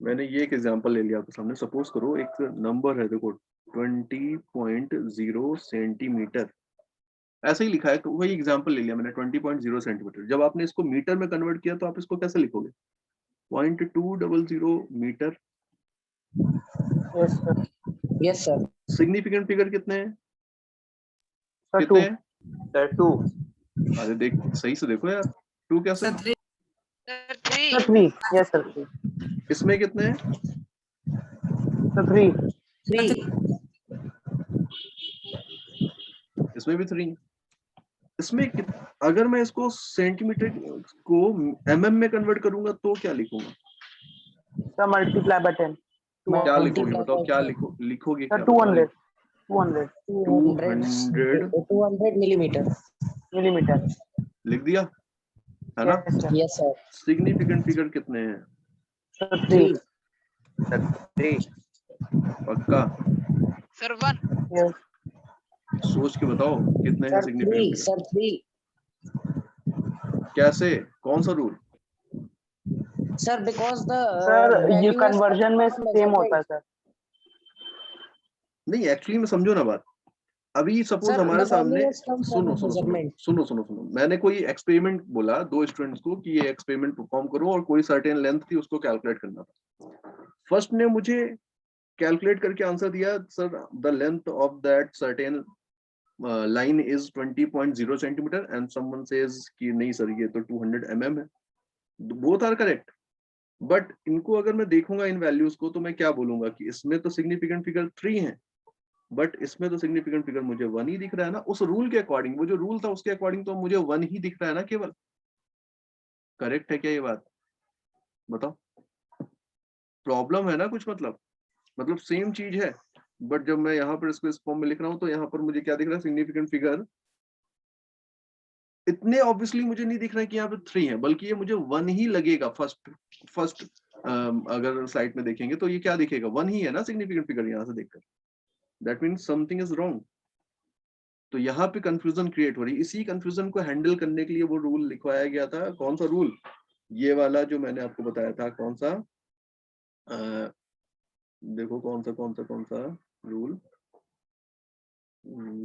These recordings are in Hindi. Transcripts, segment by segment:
मैंने ये एक एग्जांपल ले लिया आपके सामने। सपोज करो एक नंबर है, देखो 20.0 सेंटीमीटर, ऐसे ही लिखा है, तो वही एग्जांपल ले लिया मैंने 20.0 सेंटीमीटर। जब आपने इसको मीटर में कन्वर्ट किया तो आप इसको कैसे लिखोगे? 0.200 meter. Yes sir. Yes sir. Significant figure कितने हैं? सर कितने 2 हैं? सर 2 अरे देख, सही से देखो यार, 2 कैसे? सर 3। सर 3 यस सर 3 इसमें कितने हैं? सर 3 3। इसमें भी 3। इसमें अगर मैं इसको सेंटीमीटर को एमएम में कन्वर्ट करूंगा तो क्या लिखूंगा? सर मल्टीप्लाई बाय 10 क्या लिखोगे बताओ, क्या लिखोगे सर क्या? 200 200 मिलीमीटर। लिख दिया है ना? Yes sir. सिग्निफिकेंट फिगर कितने हैं? सर 3। सर 3 पक्का? सर 1। यस सोच के बताओ कितने हैं सर 3। Significant figure? सर 3। कैसे? कौन सा rule? Sir because the sir ये कन्वर्जन में सेम होता है सर। नहीं, एक्चुअली में समझो ना बात। अभी सपोज Sir, हमारे the सामने, values come from सुनो the सुनो सुनो measurement. सुनो सुनो सुनो, मैंने कोई एक्सपेरिमेंट बोला दो स्टूडेंट्स को कि ये एक्सपेरिमेंट परफॉर्म करो, और कोई सर्टेन लेंथ थी उसको कैलकुलेट करना था। फर्स्ट ने मुझे कैलकुलेट करके आंसर दिया, sir the length of that certain line is 20.0 centimetre, and someone says कि नहीं सर ये तो 200 mm है। बोथ आर करेक्ट, बट इनको अगर मैं देखूंगा इन वैल्यूज को तो मैं क्या बोलूंगा कि इसमें तो सिग्निफिकेंट फिगर 3 है, बट इसमें तो सिग्निफिकेंट फिगर मुझे 1 ही दिख रहा है ना। उस रूल के अकॉर्डिंग, वो जो रूल था उसके अकॉर्डिंग तो मुझे 1 ही दिख रहा है ना केवल। करेक्ट है क्या ये बात? बताओ, प्रॉब्लम है ना कुछ? मतलब सेम चीज है, बट जब मैं यहाँ पर इसको इस फॉर्म में लिख रहा हूँ तो यहाँ पर मुझे क्या दिख रहा है? सिग्निफिकेंट फिगर इतने ऑब्वियसली मुझे नहीं दिख रहा है कि यहाँ पे 3 है, बल्कि ये मुझे 1 ही लगेगा। फर्स्ट अगर स्लाइड में देखेंगे तो ये क्या दिखेगा? 1 ही है ना सिग्निफिकेंट फिगर यहाँ से देखकर। That means something is wrong. तो यहाँ पे कंफ्यूजन क्रिएट हो रही है। इसी कंफ्यूजन को हैंडल करने के लिए वो रूल लिखवाया गया था। कौन सा रूल? ये वाला जो मैंने आपको बताया था। कौन सा? देखो कौन सा रूल?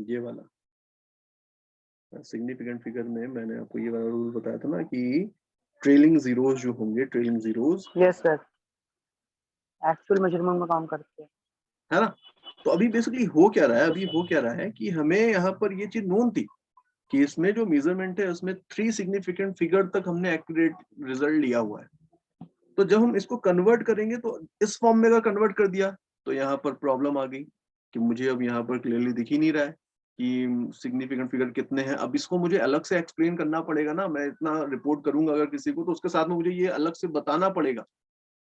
ये वाला सिग्निफिकेंट फिगर में मैंने आपको ये वाला रूल बताया था ना कि ट्रेलिंग जीरोज जो होंगे, trailing zeros, yes sir, actual measurement में काम करते हैं, है ना? तो अभी बेसिकली हो क्या रहा है? अभी हो क्या रहा है कि हमें यहाँ पर ये चीज नोन थी कि इसमें जो मेजरमेंट है उसमें 3 सिग्निफिकेंट फिगर तक हमने एक्यूरेट रिजल्ट लिया हुआ है। तो जब हम इसको कन्वर्ट करेंगे तो इस फॉर्म में अगर कन्वर्ट कर दिया तो यहाँ पर प्रॉब्लम आ गई कि मुझे अब यहाँ पर क्लियरली दिख ही नहीं रहा है कि सिग्निफिकेंट फिगर कितने हैं। अब इसको मुझे अलग से एक्सप्लेन करना पड़ेगा ना। मैं इतना रिपोर्ट करूंगा अगर किसी को, तो उसके साथ में मुझे ये अलग से बताना पड़ेगा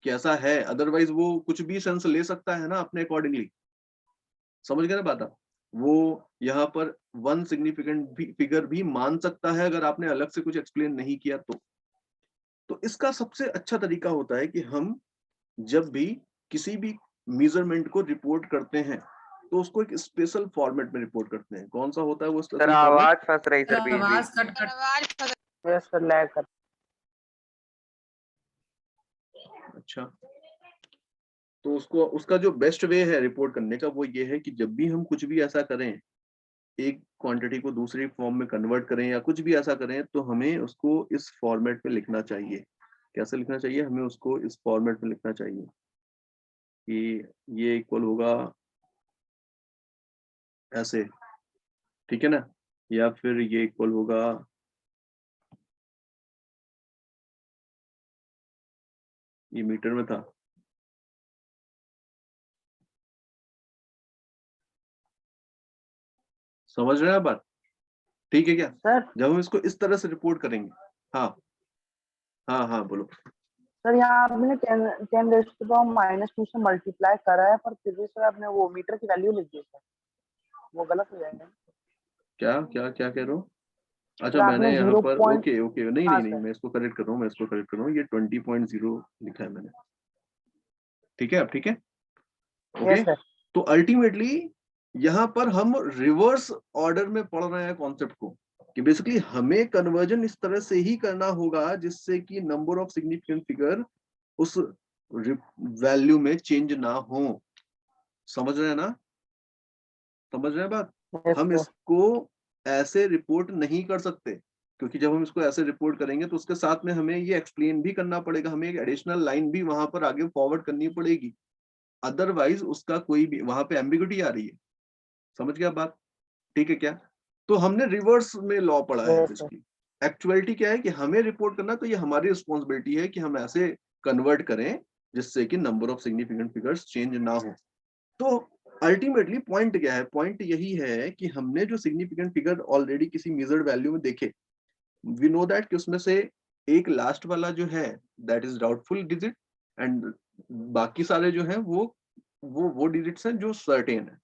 कि ऐसा है, अदरवाइज वो कुछ भी सेंस ले सकता है ना अपने अकॉर्डिंगली। समझ गए ना बात आप? वो यहाँ पर 1 सिग्निफिकेंट फिगर भी मान सकता है अगर आपने अलग से कुछ एक्सप्लेन नहीं किया तो इसका सबसे अच्छा तरीका होता है कि हम जब भी किसी भी मेजरमेंट को रिपोर्ट करते हैं तो उसको एक स्पेशल फॉर्मेट में रिपोर्ट करते हैं। कौन सा होता है वो स्पेशल फॉर्मेट? आवाज फंस रही सर, बीच आवाज बीच कट कट। आवाज फंस यस सर, लैग कर। अच्छा, तो उसका जो बेस्ट वे है रिपोर्ट करने का वो ये है कि जब भी हम कुछ भी ऐसा करें, एक क्वांटिटी को दूसरी फॉर्म में कन्वर्ट करें या कुछ भी ऐसा करें, तो हमें उसको इस फॉर्मेट में लिखना चाहिए। कैसे लिखना चाहिए? हमें उसको इस फॉर्मेट में लिखना चाहिए कि ये इक्वल होगा ऐसे, ठीक है ना? या फिर ये इक्वल होगा ये मीटर में था, समझ रहे हैं आप बात? ठीक है क्या? सर जब हम इसको इस तरह से रिपोर्ट करेंगे। हाँ हाँ हाँ बोलो। सर यहाँ आपने 10⁻⁻² से मल्टीप्लाई करा है, पर फिर भी सर आपने वो मीटर की वैल्यू लिख दी सर, वो गलत हो जाएगा। क्या क्या क्या कह रहे हो? अच्छा, सर मैंने आपने यहाँ 0. पर ओके ओके, नहीं हाँ नहीं नहीं, सर, मैं इसको करेक्ट कर रहा हूँ, ये 20.0 लिखा है मैंने। ठीक है, अब ठीक है, ओके। यस सर, तो अल्टीमेटली यहाँ पर हम रिवर्स ऑर्डर में पढ़ रहे हैं कॉन्सेप्ट को कि बेसिकली हमें कन्वर्जन इस तरह से ही करना होगा जिससे कि नंबर ऑफ सिग्निफिकेंट फिगर उस वैल्यू में चेंज ना हो। समझ रहे हैं ना, समझ रहे हैं बात? यस हम सर। इसको ऐसे रिपोर्ट नहीं कर सकते, क्योंकि जब हम इसको ऐसे रिपोर्ट करेंगे तो उसके साथ में हमें ये एक्सप्लेन भी करना पड़ेगा, हमें एक एडिशनल लाइन भी वहां पर आगे फॉरवर्ड करनी पड़ेगी, अदरवाइज उसका कोई भी वहां पे एम्बिग्युइटी आ रही है। समझ गया बात? ठीक है क्या? तो हमने रिवर्स में लॉ पढ़ा है यस सर। बेसिकली। एक्चुअलिटी क्या है कि हमें रिपोर्ट करना, तो ये हमारी रिस्पॉन्सिबिलिटी है कि हम ऐसे कन्वर्ट करें जिससे कि number of significant figures change ना हो। तो अल्टीमेटली पॉइंट क्या है? पॉइंट यही है कि हमने जो सिग्निफिकेंट फिगर ऑलरेडी किसी मेजर्ड वैल्यू में देखे, वी नो दैट कि उसमें से एक लास्ट वाला जो है that is doubtful digit, and बाकी सारे जो हैं वो डिजिट्स हैं जो सर्टेन है।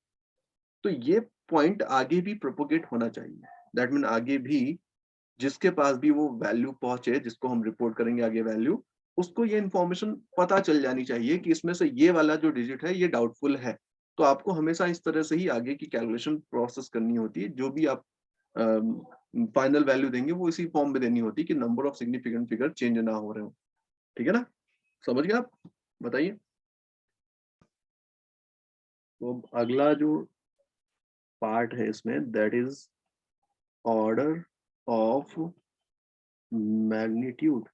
तो ये पॉइंट आगे भी प्रोपोगेट होना चाहिए, दैट मीन आगे भी जिसके पास भी वो वैल्यू पहुंचे, जिसको हम रिपोर्ट करेंगे आगे वैल्यू, उसको ये इन्फॉर्मेशन पता चल जानी चाहिए कि इसमें से ये वाला जो डिजिट है ये डाउटफुल है। तो आपको हमेशा इस तरह से ही आगे की कैलकुलेशन प्रोसेस करनी होती है, जो भी आप फाइनल वैल्यू देंगे वो इसी फॉर्म में देनी होती है कि number of significant figure change ना हो रहे हो। ठीक है ना, समझ गए आप? बताइए। तो अगला जो पार्ट है इसमें that is order of magnitude.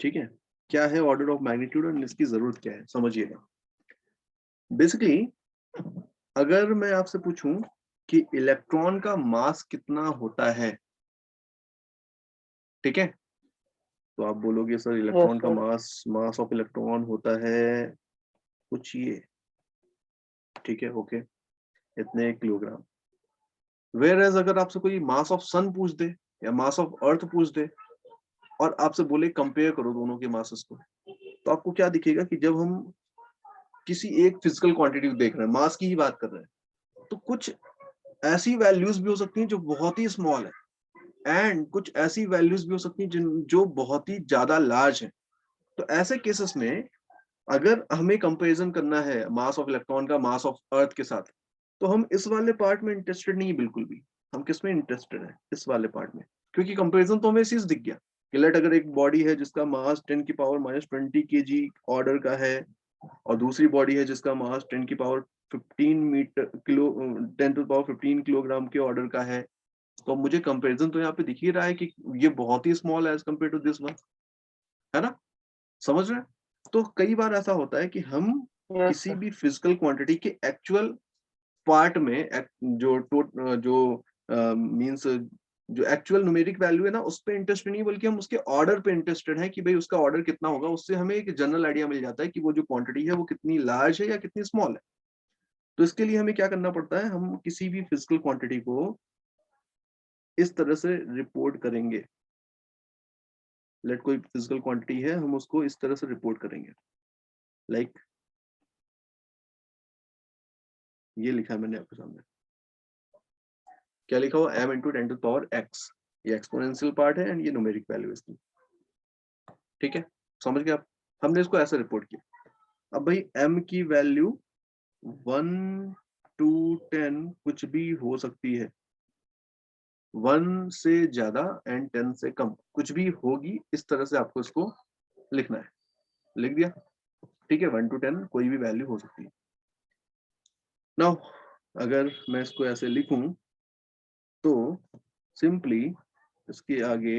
ठीक है, क्या है ऑर्डर ऑफ मैग्नीट्यूड और इसकी जरूरत क्या है, समझिएगा। बेसिकली अगर मैं आपसे पूछूं कि इलेक्ट्रॉन का मास कितना होता है, ठीक है, तो आप बोलोगे सर यस इलेक्ट्रॉन का सर। मास ऑफ इलेक्ट्रॉन होता है कुछ ये, ठीक है, ओके, इतने किलोग्राम। वेयर एज अगर आपसे कोई मास ऑफ सन पूछ दे या मास ऑफ अर्थ पूछ दे और आपसे बोले कंपेयर करो दोनों के मासेस को, तो आपको क्या दिखेगा कि जब हम किसी एक फिजिकल क्वांटिटी को देख रहे हैं, मास की ही बात कर रहे हैं, तो कुछ ऐसी वैल्यूज भी हो सकती हैं जो बहुत ही स्मॉल है, एंड कुछ ऐसी वैल्यूज भी हो सकती हैं जो बहुत ही ज्यादा लार्ज है। तो ऐसे केसेस में अगर हमें कंपैरिजन करना है मास ऑफ इलेक्ट्रॉन का मास ऑफ अर्थ के साथ, तो हम इस वाले पार्ट में इंटरेस्टेड नहीं है बिल्कुल भी। हम किस में इंटरेस्टेड है? इस वाले पार्ट में, क्योंकि कंपैरिजन तो हमें चीज दिख गया कि लेट अगर एक बॉडी है जिसका मास 10⁻⁻20 kg ऑर्डर का है, और दूसरी बॉडी है जिसका मास 10⁻15 किलोग्राम के ऑर्डर का है, तो मुझे कंपैरिजन तो यहाँ पे दिख ही रहा है कि ये बहुत ही स्मॉल है as compare to this one, है ना, समझ रहे हैं? तो कई बार ऐसा होता है कि हम यस किसी सर। भी फिजिकल क्वांटिटी के एक्चुअल पार्ट में जो मींस जो एक्चुअल न्यूमेरिक वैल्यू है ना, उस पे इंटरेस्टेड नहीं, बल्कि हम उसके ऑर्डर पे इंटरेस्टेड है कि भाई उसका ऑर्डर कितना होगा। उससे हमें एक जनरल आइडिया मिल जाता है कि वो जो क्वांटिटी है वो कितनी लार्ज है या कितनी स्मॉल है। तो इसके लिए हमें क्या करना पड़ता है, हम किसी भी फिजिकल क्वांटिटी को इस तरह से रिपोर्ट करेंगे। लेट कोई फिजिकल क्वांटिटी है, हम उसको इस तरह से रिपोर्ट करेंगे, लाइक ये लिखा है मैंने आपके सामने। क्या लिखा हुआ? m×10⁻x। ये एक्सपोनेंशियल पार्ट है एंड ये न्यूमेरिक वैल्यू इसकी। ठीक है, समझ गए आप? हमने इसको ऐसे रिपोर्ट किया। अब भाई m की वैल्यू 1 to 10 कुछ भी हो सकती है, 1 से ज्यादा एंड 10 से कम कुछ भी होगी, इस तरह से आपको इसको लिखना है। लिख दिया? ठीक है, 1 to 10 कोई भी वैल्यू हो सकती है। नाउ अगर मैं इसको ऐसे लिखूं तो सिंपली इसके आगे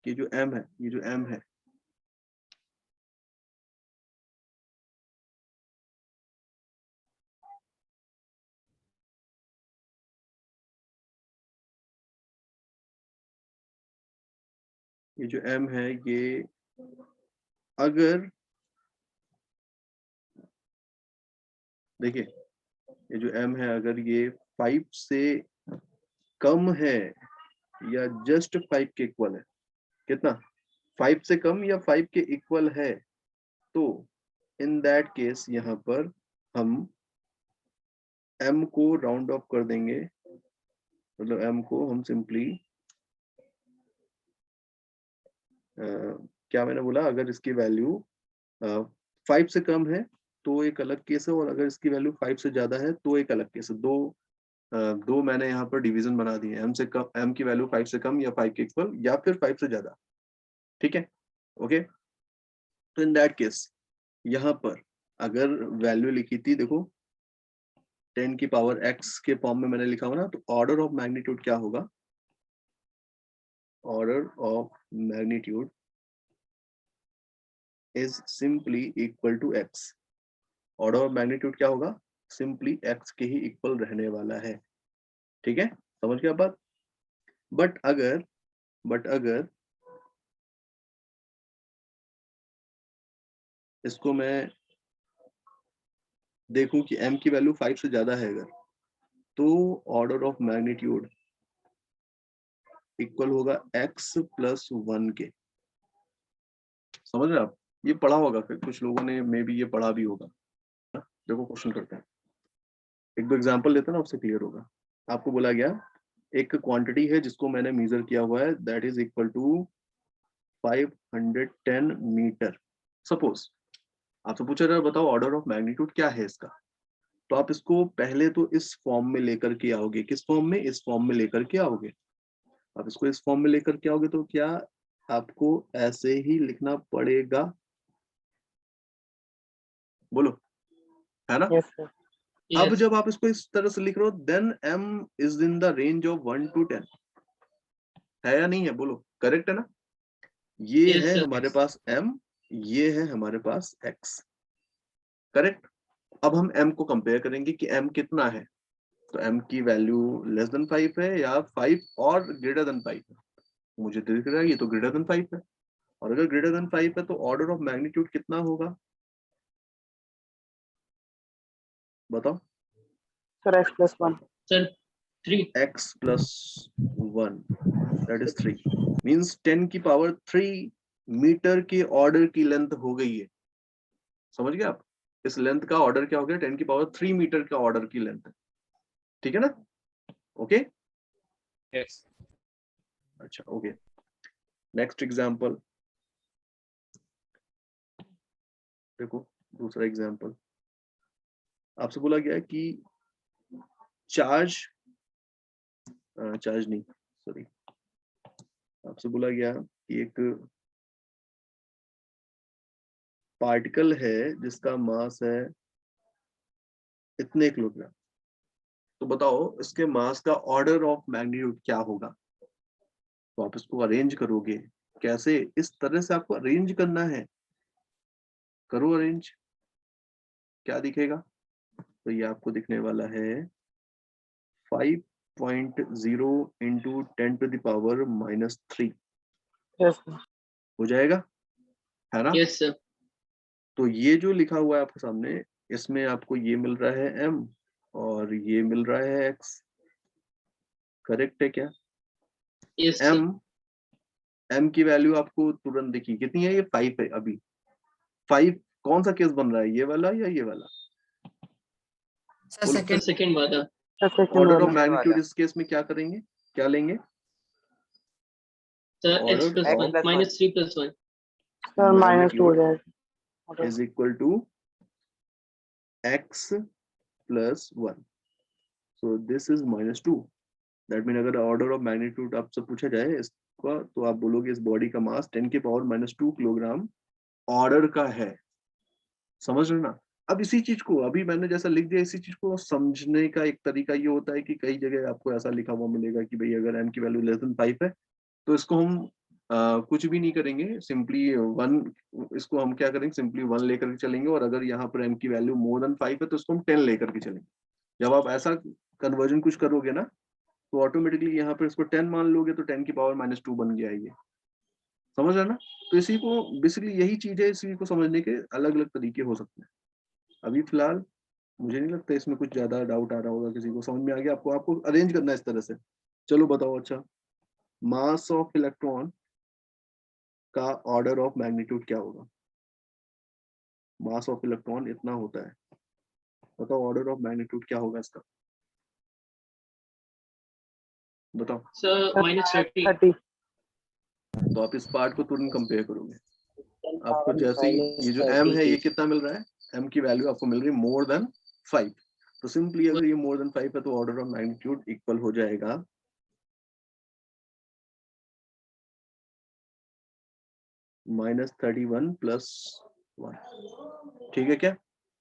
ये जो m है, ये जो m है, ये जो m है, ये अगर देखिए ये जो m है अगर ये 5 से कम है या जस्ट 5 के इक्वल है, कितना? 5 से कम या 5 के इक्वल है, तो इन दैट केस यहाँ पर हम m को राउंड ऑफ कर देंगे, मतलब m को हम सिंपली क्या मैंने बोला, अगर इसकी वैल्यू 5 से कम है तो एक अलग केस है, और अगर इसकी वैल्यू 5 से ज्यादा है तो एक अलग केस है। दो दो मैंने यहाँ पर डिवीजन बना दिए, m से कम, m की वैल्यू 5 से कम या 5 के इक्वल या फिर 5 से ज्यादा, ठीक है, ओके। तो इन दैट केस यहाँ पर अगर वैल्यू लिखी थी, देखो 10 की पावर x के फॉर्म में मैंने लिखा हुआ ना, तो ऑर्डर ऑफ मैग्नीट्यूड क्या होगा, order of magnitude is simply equal to x। Order of magnitude क्या होगा, सिंपली x के ही इक्वल रहने वाला है, ठीक है, समझ गया बात। बट अगर इसको मैं देखूं कि m की वैल्यू 5 से ज्यादा है अगर, तो ऑर्डर ऑफ मैग्नीट्यूड इक्वल होगा x प्लस 1 के। समझ रहे आप, ये पढ़ा होगा, फिर कुछ लोगों ने मे बी ये पढ़ा भी होगा। देखो क्वेश्चन करते हैं, एक दो एग्जांपल लेते हैं ना, उससे क्लियर होगा। आपको बोला गया एक क्वांटिटी है जिसको मैंने मेजर किया हुआ है, that is equal to 510 meter. Suppose आपसे पूछा जाए बताओ ऑर्डर ऑफ मैग्नीट्यूड क्या है इसका, तो आप इसको पहले तो इस फॉर्म में लेकर के आओगे। किस फॉर्म में, इस फॉर्म में लेकर के आओगे। आप इसको इस फॉर्म में लेकर के आओगे तो क्या आपको ऐसे ही लिखना पड़ेगा, बोलो, है ना। Yes sir. अब जब आप इसको इस तरह से लिख रहे हो, then m is in the range of 1 to 10, है या नहीं है, बोलो, करेक्ट है ना। ये Yes, है sir. हमारे पास m, ये है हमारे पास x, करेक्ट। अब हम m को कंपेयर करेंगे कि m कितना है, तो m की वैल्यू लेस देन 5 है या 5 और ग्रेटर देन 5 है। मुझे दिख रहा है ये तो ग्रेटर देन 5 है, और अगर ग्रेटर देन 5 है तो ऑर्डर ऑफ मैग्नीट्यूड कितना होगा, बताओ। Sir x plus 1। Sir, 3. x plus 1 that is 3 means 10 की पावर 3 मीटर के ऑर्डर की लेंथ हो गई है। समझ गए आप, इस लेंथ का ऑर्डर क्या हो गया, 10 की पावर 3 मीटर का ऑर्डर की लेंथ है, ठीक है ना, ओके। Yes. अच्छा ओके, नेक्स्ट एग्जांपल देखो, दूसरा एग्जांपल आपसे बोला गया है कि चार्ज नहीं सॉरी, आपसे बोला गया कि एक पार्टिकल है जिसका मास है इतने किलोग्राम, तो बताओ इसके मास का ऑर्डर ऑफ मैग्नीट्यूड क्या होगा। तो आप इसको अरेंज करोगे कैसे, इस तरह से आपको अरेंज करना है, करो अरेंज, क्या दिखेगा, तो ये आपको दिखने वाला है 5.0 into 10 to the power -3 yes sir. हो जाएगा, है ना। Yes, sir. तो ये जो लिखा हुआ है आपके सामने, इसमें आपको ये मिल रहा है m और ये मिल रहा है x, करेक्ट है क्या। Yes, sir. m की वैल्यू आपको तुरंत दिखी कितनी है, ये 5 है अभी। 5 कौन सा केस बन रहा है, ये वाला या ये वाला, सर बोलो। सेकंड Second वाला. सर सेकंड ऑर्डर ऑफ वाला। मैग्नीट्यूड इस केस में क्या करेंगे, क्या लेंगे, Sir, x order plus of 1. Minus 3 plus 1. Sir -2 हो मैग्नीट्यूड जाएगा। Is equal to x plus 1, so this is -2। That mean अगर ऑर्डर ऑफ मैग्नीट्यूड आपसे पूछा जाए इसका, तो आप बोलोगे इस बॉडी का मास 10 की पावर -2 किलोग्राम ऑर्डर का है, समझ रहे ना। अब इसी चीज को अभी मैंने जैसा लिख दिया, इसी चीज को समझने का एक तरीका ये होता है कि कई जगह आपको ऐसा लिखा हुआ मिलेगा कि भाई अगर m की वैल्यू लेस देन 5 है तो इसको हम कुछ भी नहीं करेंगे, सिंपली 1, इसको हम क्या करेंगे, सिंपली 1 लेकर के चलेंगे, और अगर यहाँ पर m की वैल्यू मोर देन 5 है तो इसको हम 10 लेकर के चलेंगे। जब आप ऐसा कन्वर्जन कुछ करोगे ना, तो ऑटोमेटिकली यहाँ पर इसको 10 मान लोगे तो 10 की पावर -2 बन गया ये, समझ रहे ना। तो इसी को बेसिकली यही चीज है, इसी को समझने के अलग अलग तरीके हो सकते हैं। अभी फिलहाल मुझे नहीं लगता इसमें कुछ ज्यादा डाउट आ रहा होगा, किसी को समझ में आ गया, आपको अरेंज करना है इस तरह से। चलो बताओ, अच्छा मास ऑफ इलेक्ट्रॉन का ऑर्डर ऑफ मैग्नीट्यूड क्या होगा, मास ऑफ इलेक्ट्रॉन इतना होता है, बताओ ऑर्डर ऑफ मैग्नीट्यूड क्या होगा इसका, बताओ। Sir, minus 30. 30। तो आप इस पार्ट को तुरंत कंपेयर करोगे, आपको Power जैसे ही minus ये जो m 30 है ये kg. कितना मिल रहा है, m की वैल्यू आपको मिल रही है मोर देन 5, तो सिंपली अगर ये मोर देन 5 है तो ऑर्डर ऑफ मैग्नीट्यूड इक्वल हो जाएगा -31 + 1। ठीक है क्या?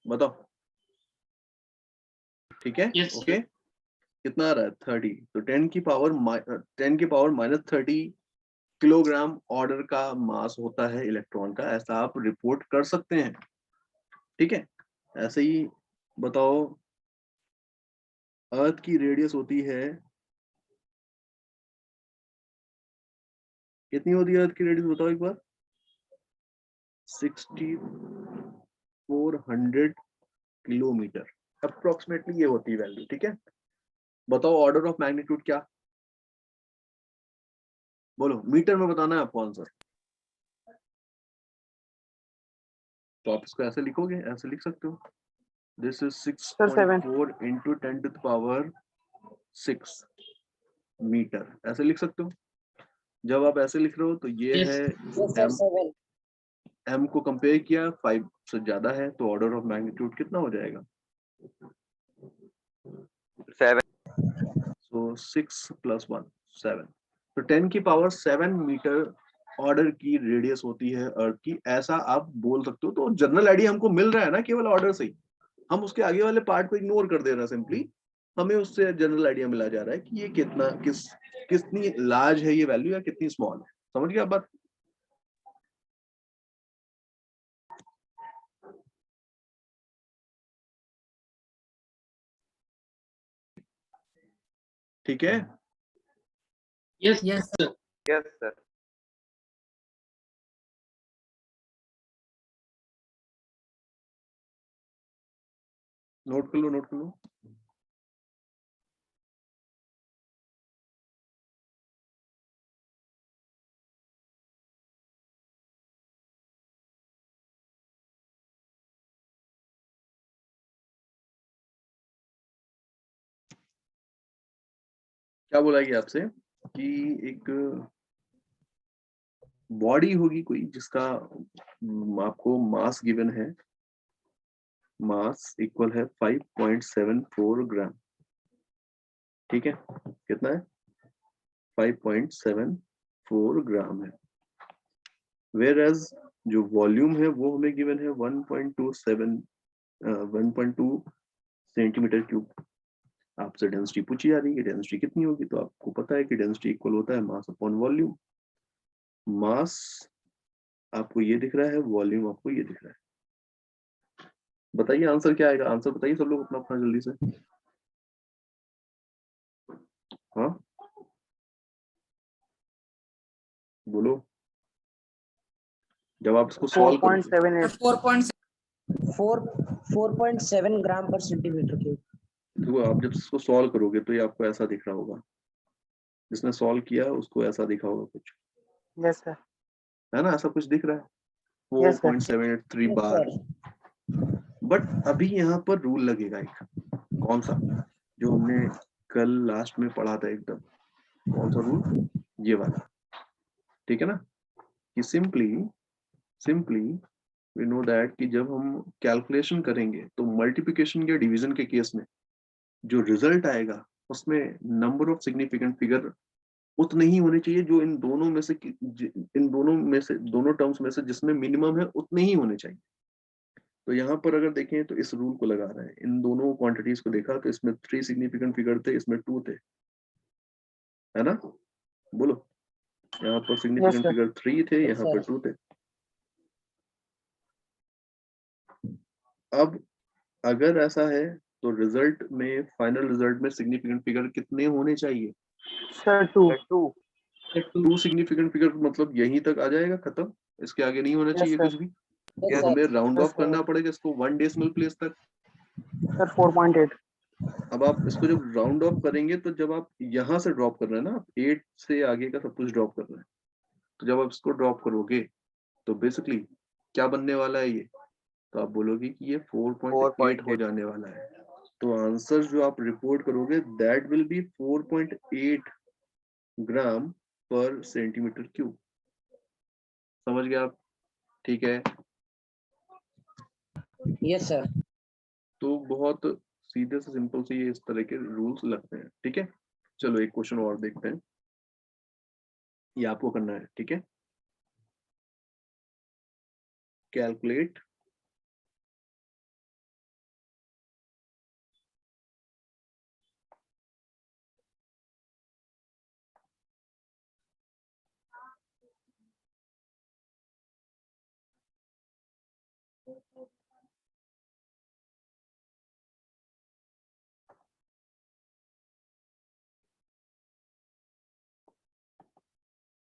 बताओ। ठीक है? Yes, okay. कितना आ रहा है? 30। तो 10 की पावर -30 किलोग्राम ऑर्डर का मास होता है इलेक्ट्रॉन का, ऐसा आप रिपोर्ट कर सकते हैं। ठीक है? ऐसे ही बताओ, अर्थ की रेडियस होती है, कितनी होती है अर्थ की रेडियस बताओ एक बार? 6400 किलोमीटर अप्रोक्सीमेटली ये होती है वैल्यू। ठीक है? बताओ ऑर्डर ऑफ मैग्नीट्यूड क्या? बोलो, मीटर में बताना है आपको आंसर। तो आप इसको ऐसे लिखोगे, ऐसे लिख सकते हो, दिस इज 6.4 इंटू 10⁶ मीटर, ऐसे लिख सकते हो। जब आप ऐसे लिख रहे हो तो ये yes, है Yes, sir. 7. m को कंपेयर किया, 5 से ज्यादा है, तो ऑर्डर ऑफ मैग्नीट्यूड कितना हो जाएगा? 7. सो 6 + 1 7। तो 10 की पावर 7 मीटर ऑर्डर की रेडियस होती है अर्थ की, ऐसा आप बोल सकते हो। तो जनरल आइडिया हमको मिल रहा है ना केवल ऑर्डर से ही, हम उसके आगे वाले पार्ट को इग्नोर कर दे रहे हैं। सिंपली हमें उससे जनरल आइडिया मिला जा रहा है कि ये कितनी लार्ज है ये वैल्यू या कितनी स्मॉल है। समझ गया बात? ठीक है? yes, Yes, sir. Yes, sir. Note कर लो, नोट कर लो। क्या बोला गया आपसे कि एक बॉडी होगी कोई जिसका आपको मास गिवन है, मास इक्वल है 5.74 ग्राम। ठीक है? कितना है? 5.74 ग्राम है। वेयर एज जो वॉल्यूम है वो हमें गिवन है 1.2 सेंटीमीटर क्यूब। आपसे डेंसिटी पूछी जा रही है, डेंसिटी कितनी होगी, तो आपको पता है कि डेंसिटी इक्वल होता है मास अपॉन वॉल्यूम। मास आपको ये दिख रहा है, वॉल्यूम आपको ये दिख रहा है। बताइए आंसर क्या आएगा? आंसर बताइए सब लोग अपना अपना जल्दी से। हाँ बोलो, जब आप इसको सॉल्व करोगे 4.78 4.7 ग्राम पर सेंटीमीटर क्यूब. देखो, आप जब इसको सॉल्व करोगे तो ये आपको ऐसा दिख रहा होगा, जिसने सॉल्व किया उसको ऐसा दिखा होगा कुछ, यस सर है ना? ऐसा कुछ दिख रहा है, Yes, sir. 4.783 Yes, bar. sir. But अभी यहाँ पर रूल लगेगा एक, कौन सा? जो हमने कल लास्ट में पढ़ा था एकदम, कौन सा रूल? ये वाला। ठीक है ना? कि सिंपली वी नो दैट कि जब हम कैलकुलेशन करेंगे तो मल्टीप्लिकेशन या डिवीजन के केस में जो रिजल्ट आएगा उसमें नंबर ऑफ सिग्निफिकेंट फिगर उतने ही होने चाहिए जो इन दोनों में से दोनों टर्म्स में से जिसमें मिनिमम है उतने ही होने चाहिए। तो यहाँ पर अगर देखें तो इस रूल को लगा रहे हैं, इन दोनों क्वांटिटीज को देखा तो इसमें 3 सिग्निफिकेंट फिगर थे, इसमें 2 थे, है ना? बोलो, यहाँ पर सिग्निफिकेंट sir. फिगर 3 थे, Yes, यहाँ पर sir. 2 थे। अब अगर ऐसा है तो रिजल्ट में, फाइनल रिजल्ट में सिग्निफिकेंट फिगर कितने होने चाहिए? Sir, 2. 2. 2 सिग्निफिकेंट फिगर, मतलब यहीं तक आ जाएगा, खत्म, इसके आगे नहीं होना Yes, चाहिए sir. कुछ भी। Yes, Yes. sir. हमें राउंड Yes, ऑफ करना पड़ेगा इसको 1 डेसिमल प्लेस तक। Sir, 4.8. अब आप इसको जब राउंड ऑफ करेंगे तो जब आप यहाँ से ड्रॉप कर रहे हैं ना, 8 से आगे का सब कुछ ड्रॉप कर रहे हैं, तो जब आप इसको ड्रॉप करोगे तो बेसिकली क्या बनने वाला है ये? तो आप बोलोगे कि ये 4.8 हो 4.8. जाने वाला है। तो आंसर जो आप रिपोर्ट करोगे दैट विल बी 4.8 ग्राम पर सेंटीमीटर क्यूब। समझ गए आप? ठीक है? Yes, sir. तो बहुत सीधे से सिंपल से ये इस तरह के रूल्स लगते हैं। ठीक है, चलो एक क्वेश्चन और देखते हैं, ये आपको करना है। ठीक है, कैलकुलेट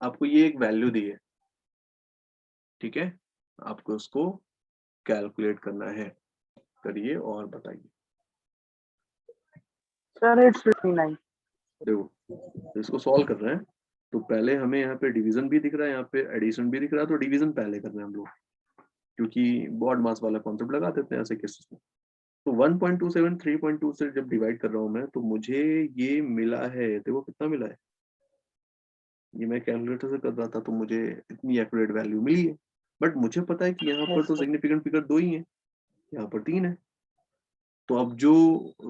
आपको ये एक वैल्यू दी है। ठीक है, आपको उसको कैलकुलेट करना है, करिए और बताइए। Sir it's 59। देखो इसको सॉल्व कर रहे हैं तो पहले हमें यहाँ पे डिवीजन भी दिख रहा है, यहाँ पे एडिशन भी दिख रहा है, तो डिवीजन पहले कर रहे हैं हम लोग, क्योंकि बॉड मास वाला कॉन्सेप्ट लगा देते हैं ऐसे केसेस में। तो 1.27 3.2 से जब डिवाइड कर रहा हूँ मैं, तो मुझे ये मिला है, देखो कितना मिला है, ये मैं कैलकुलेटर से कर रहा था तो मुझे इतनी एक्यूरेट वैल्यू मिली है। बट मुझे पता है कि यहाँ पर तो सिग्निफिकेंट फिगर 2 ही है, यहाँ पर 3 है। तो अब जो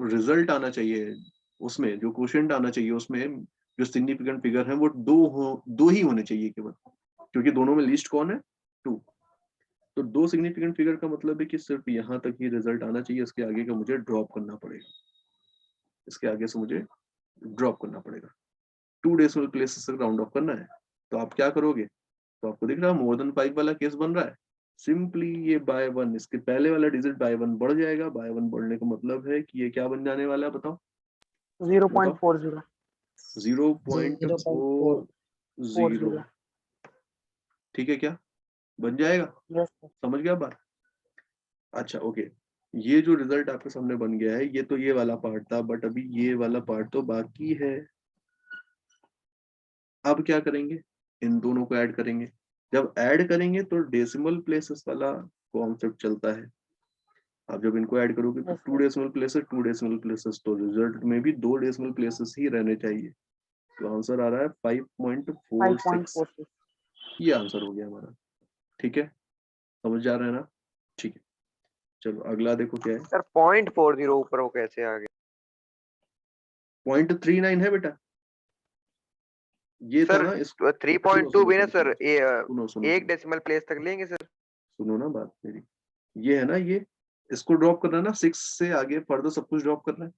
रिजल्ट आना चाहिए उसमें, जो क्वोशिएंट आना चाहिए उसमें, जो सिग्निफिकेंट फिगर है वो 2 ही होने चाहिए केवल, क्योंकि दोनों में लीस्ट कौन है, 2। तो 2 सिग्निफिकेंट फिगर का मतलब है कि सिर्फ यहाँ तक ही रिजल्ट आना चाहिए, इसके आगे का मुझे ड्रॉप करना पड़ेगा, इसके आगे से मुझे ड्रॉप करना पड़ेगा। 2 डेसिमल प्लेसेस तक राउंड ऑफ करना है। तो आप क्या करोगे, तो आपको दिख रहा है मोर देन 5 वाला केस बन रहा है, सिंपली ये बाय 1, इसके पहले वाला डिजिट बाय 1 बढ़ जाएगा। बाय 1 बढ़ने का मतलब है कि ये क्या बन जाने वाला है, बताओ 0.40 0.40। ठीक है, क्या बन जाएगा, यस सर। समझ गया बात। अच्छा ओके, ये जो रिजल्ट आपके सामने बन गया है, ये तो ये वाला पार्ट था, बट अभी ये वाला पार्ट तो बाकी है। अब क्या करेंगे, इन दोनों को ऐड करेंगे। जब ऐड करेंगे तो डेसिमल प्लेसेस वाला कॉन्सेप्ट चलता है। अब जब इनको ऐड करोगे तो 2 डेसिमल प्लेसेस, तो रिजल्ट में भी 2 डेसिमल प्लेसेस ही रहने चाहिए। तो आंसर आ रहा है 5.46। 5.46। ये आंसर हो गया हमारा। ठीक है, समझ जा रहे हैं ना। ठीक है, चलो अगला देखो क्या है। सर 0.40 ऊपर हो कैसे आ गया? 0.39 है बेटा, ये था सर ना इस 3.2 भी ना सर, सुनो एक डेसिमल प्लेस तक लेंगे सर। सुनो ना बात मेरी, ये है ना, ये इसको ड्रॉप करना है ना, 6 से आगे फर्दर सब कुछ ड्रॉप करना है।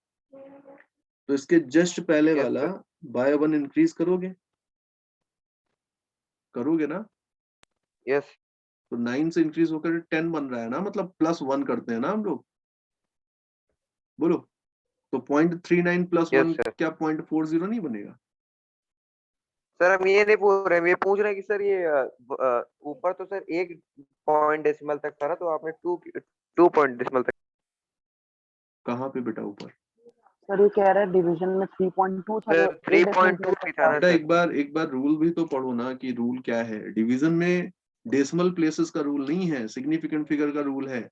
तो इसके जस्ट पहले Yes, वाला sir. बाय 1 इंक्रीज करोगे ना, यस तो 9 से इंक्रीज होकर 10 बन रहा है ना, मतलब +1 करते हैं ना हम लोग, बोलो। तो 0.39 + 1 सर। क्या 0.40 नहीं बनेगा। सर हम ये नहीं पूछ रहे, हम ये पूछ रहे हैं कि सर ये ऊपर तो सर 1 पॉइंट डेसिमल तक था ना, तो आपने 2 पॉइंट डेसिमल तक। कहाँ पे बेटा ऊपर, सर ये कह रहे हैं डिवीजन में 3.2 था, सर तो 1 डेसिमल 3.2 भी था ना बेटा सर। एक बार रूल भी तो पढ़ो ना, कि रूल क्या है। डिवीजन में डेसिमल प्लेसेस का रूल नहीं है, सिग्निफिकेंट फिगर का रूल है।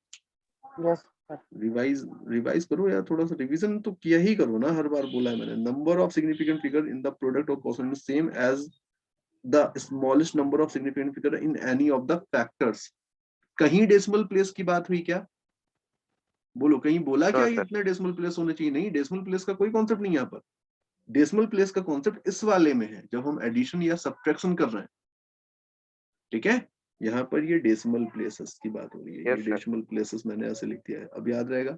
Yes sir. रिवाइज करो यार, थोड़ा सा रिवीजन तो किया ही करो ना, हर बार बोला है मैंने। Number of significant figure in the product of question is same as the smallest number of significant figure in any of the factors. कहीं डेसिमल प्लेस की बात हुई क्या, बोलो, कहीं बोला क्या नो ये सर। इतने डेसिमल प्लेस होने चाहिए, नहीं, डेसिमल प्लेस का कोई कॉन्सेप्ट नहीं है यहाँ पर। डेसिमल प्लेस का कॉन्सेप्ट इस वाले में है जब हम एडिशन या सब्ट्रैक्शन कर रहे हैं। ठीक है, यहाँ पर ये डेसिमल प्लेसेस की बात हो रही है, ये यस सर। डेसिमल प्लेसेस मैंने ऐसे लिख दिया है, अब याद रहेगा।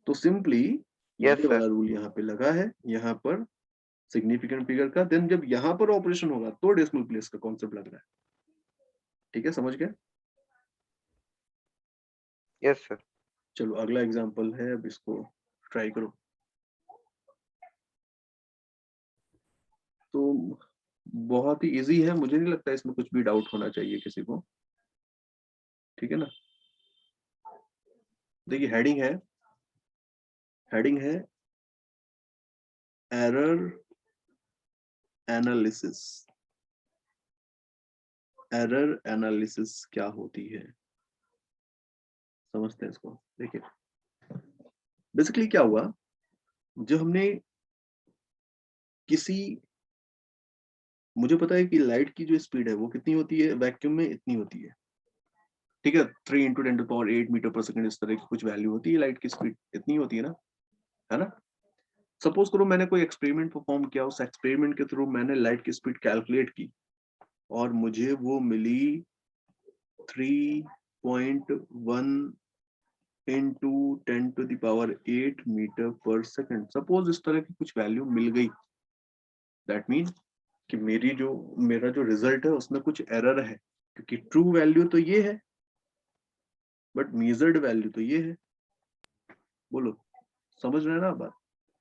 तो सिंपली यस ये वाला सर। रूल यहाँ पे लगा है, यहाँ पर सिग्निफिकेंट फिगर का, देन जब यहाँ पर ऑपरेशन होगा तो डेसिमल प्लेस का कॉन्सेप्ट लग रहा है। ठीक है, समझ गए। Yes sir. चलो अगला एग्जांपल है, अब इसको ट्राई करो। तो बहुत ही इजी है, मुझे नहीं लगता इसमें कुछ भी डाउट होना चाहिए किसी को। ठीक है ना, देखिए हेडिंग है एरर एनालिसिस। एरर एनालिसिस क्या होती है, समझते हैं इसको। देखिए बेसिकली क्या हुआ, जो हमने किसी, मुझे पता है कि लाइट की जो स्पीड है वो कितनी होती है वैक्यूम में, इतनी होती है। ठीक है, 3 × 10⁸ मीटर पर सेकंड, इस तरह की कुछ वैल्यू होती है, लाइट की स्पीड इतनी होती है ना। है ना। सपोज करो मैंने कोई एक्सपेरिमेंट परफॉर्म किया, उस एक्सपेरिमेंट के थ्रू मैंने लाइट की स्पीड कैलकुलेट की और मुझे वो मिली 3.1 into 10⁸ metre per second. Suppose इस तरह की कुछ वैल्यू मिल गई, दैट मीन कि मेरा जो रिजल्ट है उसमें कुछ एरर है, क्योंकि ट्रू वैल्यू तो ये है बट मेजर्ड वैल्यू तो ये है। बोलो, समझ रहे हैं ना बात?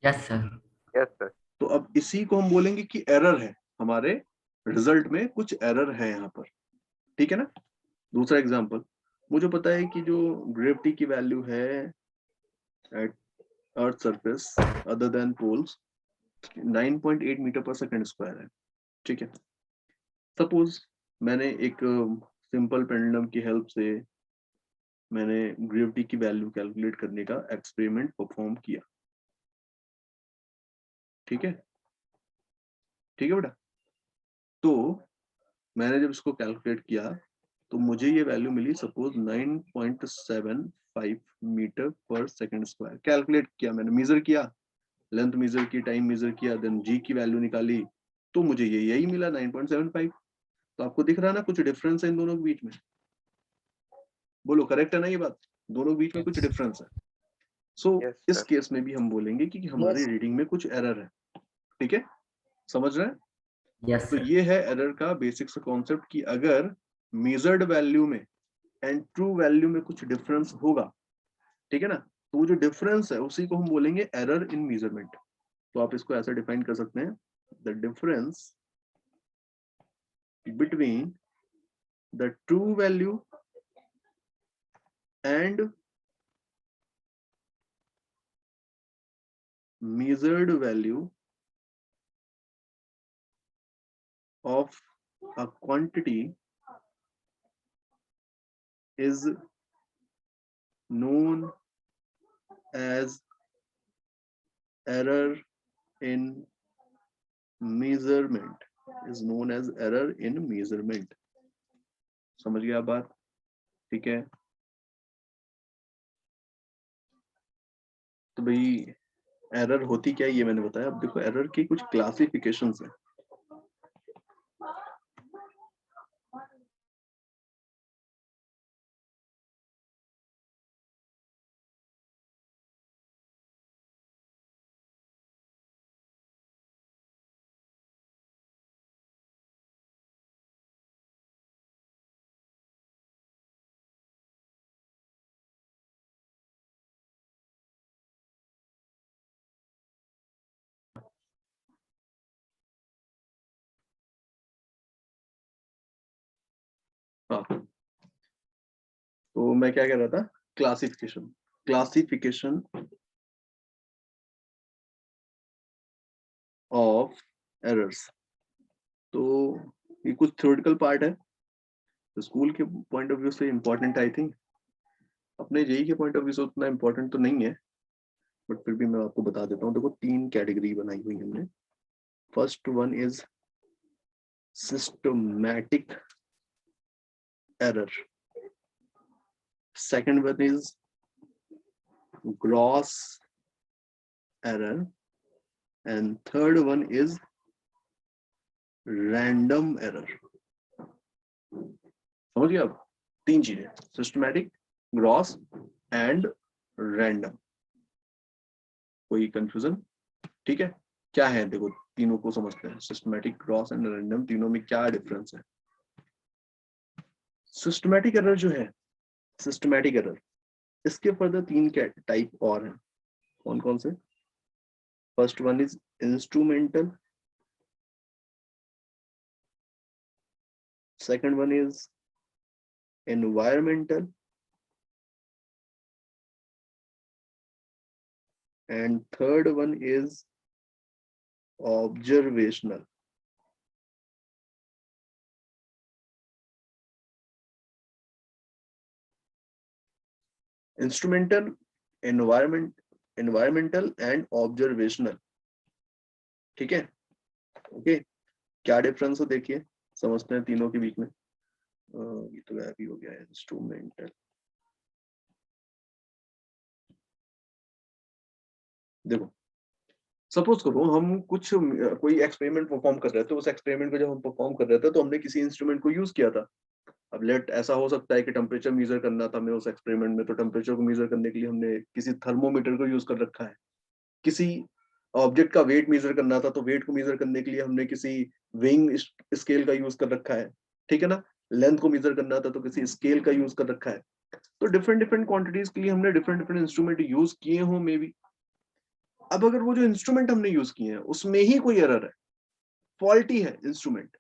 Yes sir. Yes sir. तो अब इसी को हम बोलेंगे कि एरर है, हमारे रिजल्ट में कुछ एरर है यहाँ पर, ठीक है ना। दूसरा एग्जांपल, मुझे पता है कि जो ग्रेविटी की वैल्यू है at earth surface other than poles 9.8 meter per second square है, ठीक है। सपोज मैंने एक सिंपल पेंडुलम की हेल्प से मैंने ग्रेविटी की वैल्यू कैलकुलेट करने का एक्सपेरिमेंट परफॉर्म किया, ठीक है, ठीक है बेटा। तो मैंने जब इसको कैलकुलेट किया तो मुझे ये वैल्यू मिली suppose 9.75 metre per second square. Calculate किया मैंने, मेजर किया, लेंथ मेजर की, टाइम मेजर किया, देन जी की वैल्यू निकाली, तो मुझे ये यही मिला 9.75। तो आपको दिख रहा है ना कुछ डिफरेंस है इन दोनों के बीच में? बोलो करेक्ट है ना ये बात? दोनों के बीच में कुछ डिफरेंस है। सो यस इस सर। केस में भी हम बोलेंगे कि हमारी Yes. रीडिंग में कुछ एरर है, ठीक है, समझ रहे हैं? यस तो सर। ये है एरर का बेसिक सा कॉन्सेप्ट कि अगर मेजर्ड वैल्यू में एंड ट्रू वैल्यू में कुछ डिफरेंस होगा, ठीक है ना, तो वो जो डिफरेंस है उसी को हम बोलेंगे एरर इन मेजरमेंट। तो आप इसको ऐसे डिफाइन कर सकते हैं, the difference between the true value and measured value of a quantity is known as error in measurement, is known as error in measurement। समझ गया बात? ठीक है। तो भाई एरर होती क्या है ये मैंने बताया। अब देखो एरर की कुछ क्लासिफिकेशंस हैं। हाँ, तो मैं क्या कह रहा था, क्लासिफिकेशन, क्लासिफिकेशन ऑफ एरर्स। तो ये कुछ थ्योरेटिकल पार्ट है, तो स्कूल के पॉइंट ऑफ व्यू से इम्पोर्टेंट, आई थिंक अपने जेई के पॉइंट ऑफ व्यू से उतना इम्पोर्टेंट तो नहीं है, बट फिर भी मैं आपको बता देता हूँ। देखो 3 कैटेगरी बनाई हुई हमने। First one is systematic error, second one is gross error, and third one is random error. समझ गए आप? 3 चीजें, सिस्टमैटिक, ग्रॉस एंड रैंडम। कोई कंफ्यूजन? ठीक है, क्या है देखो, तीनों को समझते हैं। सिस्टमैटिक, ग्रॉस एंड रैंडम, तीनों में क्या डिफरेंस है। सिस्टमैटिक एरर जो है, सिस्टमैटिक एरर, इसके फर्दर 3 टाइप और हैं। कौन कौन से? First one is instrumental, second one is environmental, and third one is observational। Instrumental, environmental and observational, ठीक है। ओके, क्या डिफरेंस है देखिए, समझते हैं तीनों के बीच में। ये तो भी हो गया, इंस्ट्रूमेंटल। देखो सपोज करो हम कुछ कोई एक्सपेरिमेंट परफॉर्म कर रहे थे, उस एक्सपेरिमेंट को जब हम परफॉर्म कर रहे थे तो हमने किसी इंस्ट्रूमेंट को यूज किया था। अब लेट ऐसा हो सकता है कि टेम्परेचर मेजर करना था हमें उस एक्सपेरिमेंट में, तो टेम्परेचर को मेजर करने के लिए हमने किसी थर्मोमीटर को यूज कर रखा है। किसी ऑब्जेक्ट का वेट मेजर करना था तो वेट को मेजर करने के लिए हमने किसी वेइंग स्केल का यूज कर रखा है, ठीक है ना। लेंथ को मेजर करना था तो किसी स्केल का यूज कर रखा है। तो डिफरेंट डिफरेंट क्वांटिटीज के लिए हमने डिफरेंट डिफरेंट इंस्ट्रूमेंट यूज किए हों मे बी। अब अगर वो जो इंस्ट्रूमेंट हमने यूज किए हैं उसमें ही कोई एरर है, फॉल्टी है इंस्ट्रूमेंट,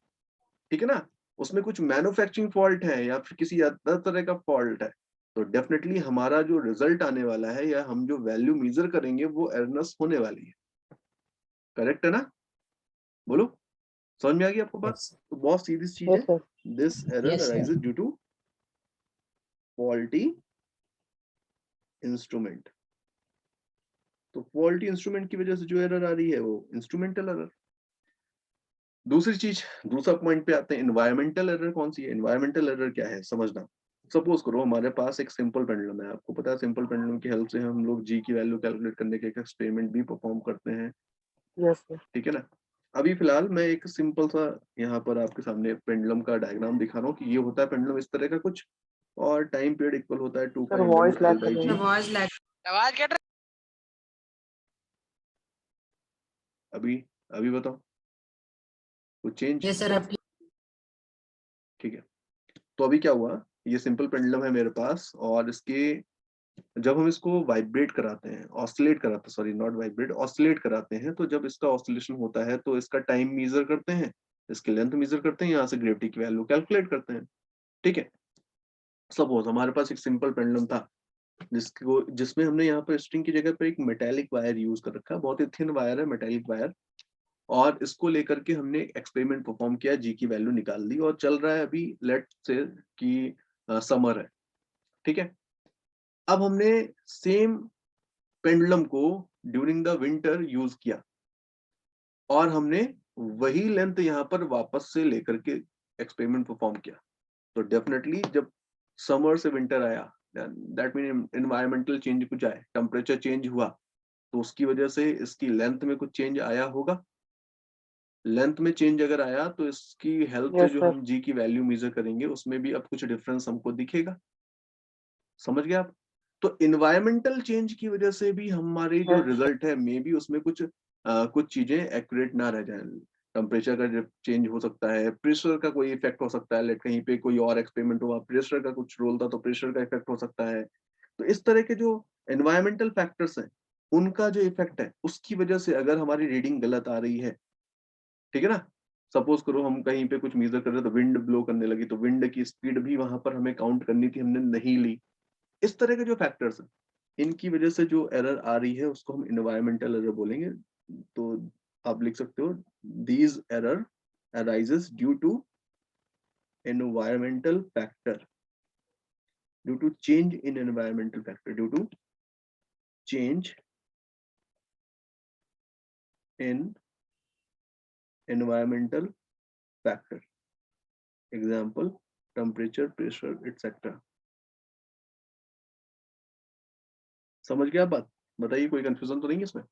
ठीक है ना, उसमें कुछ मैन्युफैक्चरिंग फॉल्ट है या फिर किसी अदर तरह का फॉल्ट है, तो डेफिनेटली हमारा जो रिजल्ट आने वाला है या हम जो वैल्यू मेजर करेंगे वो एररनेस होने वाली है। करेक्ट है ना? बोलो, समझ में आ गई आपको बात? Yes. तो बहुत सीधी चीज यस है, sir. This error Yes, sir. Arises due to faulty instrument. तो फॉल्टी इंस्ट्रूमेंट की वजह से जो एरर आ रही है वो इंस्ट्रूमेंटल एरर। दूसरी चीज, दूसरा पॉइंट पे आते हैं, एनवायरमेंटल एरर कौन सी है? एनवायरमेंटल एरर क्या है समझना। सपोज करो हमारे पास एक सिंपल पेंडुलम है, आपको पता है सिंपल पेंडुलम की हेल्प से हम लोग जी की वैल्यू कैलकुलेट करने के एक एक्सपेरिमेंट भी परफॉर्म करते हैं, यस सर। ठीक है ना। अभी फिलहाल मैं एक सिंपल सा यहाँ पर आपके सामने पेंडुलम का डायग्राम दिखा रहा हूँ कि ये होता है पेंडुलम इस तरह का कुछ, और टाइम पीरियड इक्वल होता है 2 सर पाई वॉइस अंडर लैग रूट कर एल बाई रही जी। है। Voice lag. आवाज कट अभी अभी बताओ कुछ चेंज? यस सर, आप ठीक है, तो अभी क्या हुआ, ये सिंपल पेंडुलम है मेरे पास, और इसके जब हम इसको वाइब्रेट कराते हैं, ऑसिलेट कराते हैं, सॉरी नॉट वाइब्रेट, ऑसिलेट कराते हैं, तो जब इसका ऑसिलेशन होता है तो इसका टाइम मेजर करते हैं, इसकी लेंथ मेजर करते हैं, यहाँ से ग्रेविटी की वैल्यू कैलकुलेट करते हैं, ठीक है। सपोज हमारे पास एक सिंपल पेंडुलम था जिसमें हमने यहाँ पर स्ट्रिंग की जगह पर एक मेटेलिक वायर यूज कर रखा है, बहुत ही थिन वायर है मेटेलिक वायर, और इसको लेकर के हमने एक्सपेरिमेंट परफॉर्म किया, जी की वैल्यू निकाल दी, और चल रहा है अभी लेट से कि समर है, ठीक है। अब हमने सेम पेंडुलम को ड्यूरिंग द विंटर यूज किया, और हमने वही लेंथ यहाँ पर वापस से लेकर के एक्सपेरिमेंट परफॉर्म किया, तो डेफिनेटली जब समर से विंटर आया, दैट मीन एनवायरमेंटल चेंज कुछ आए, टेम्परेचर चेंज हुआ, तो उसकी वजह से इसकी लेंथ में कुछ चेंज आया होगा। लेंथ में चेंज अगर आया तो इसकी हेल्प से यस जो सर। हम जी की वैल्यू मेजर करेंगे उसमें भी अब कुछ डिफरेंस हमको दिखेगा। समझ गए आप? तो इन्वायरमेंटल चेंज की वजह से भी हमारे जो यस रिजल्ट है मे बी उसमें कुछ चीजें एक्यूरेट ना रह जाए। टेम्परेचर का चेंज हो सकता है, प्रेशर का कोई इफेक्ट हो सकता है, लेट कहीं पे कोई और एक्सपेरिमेंट हुआ, प्रेशर का कुछ रोल था तो प्रेशर का इफेक्ट हो सकता है। तो इस तरह के जो एनवायरमेंटल फैक्टर्स हैं उनका जो इफेक्ट है उसकी वजह से अगर हमारी रीडिंग गलत आ रही है, ठीक है ना। सपोज करो हम कहीं पे कुछ मेजर कर रहे तो विंड ब्लो करने लगी, तो विंड की स्पीड भी वहां पर हमें काउंट करनी थी, हमने नहीं ली। इस तरह के जो फैक्टर्स हैं इनकी वजह से जो एरर आ रही है उसको हम एनवायरमेंटल एरर बोलेंगे। तो आप लिख सकते हो these error arises due to environmental factor, due to change in environmental factor, due to change in environmental factor, example temperature, pressure etcetera. समझ गया बात? बताइए कोई कंफ्यूजन तो नहीं है इसमें?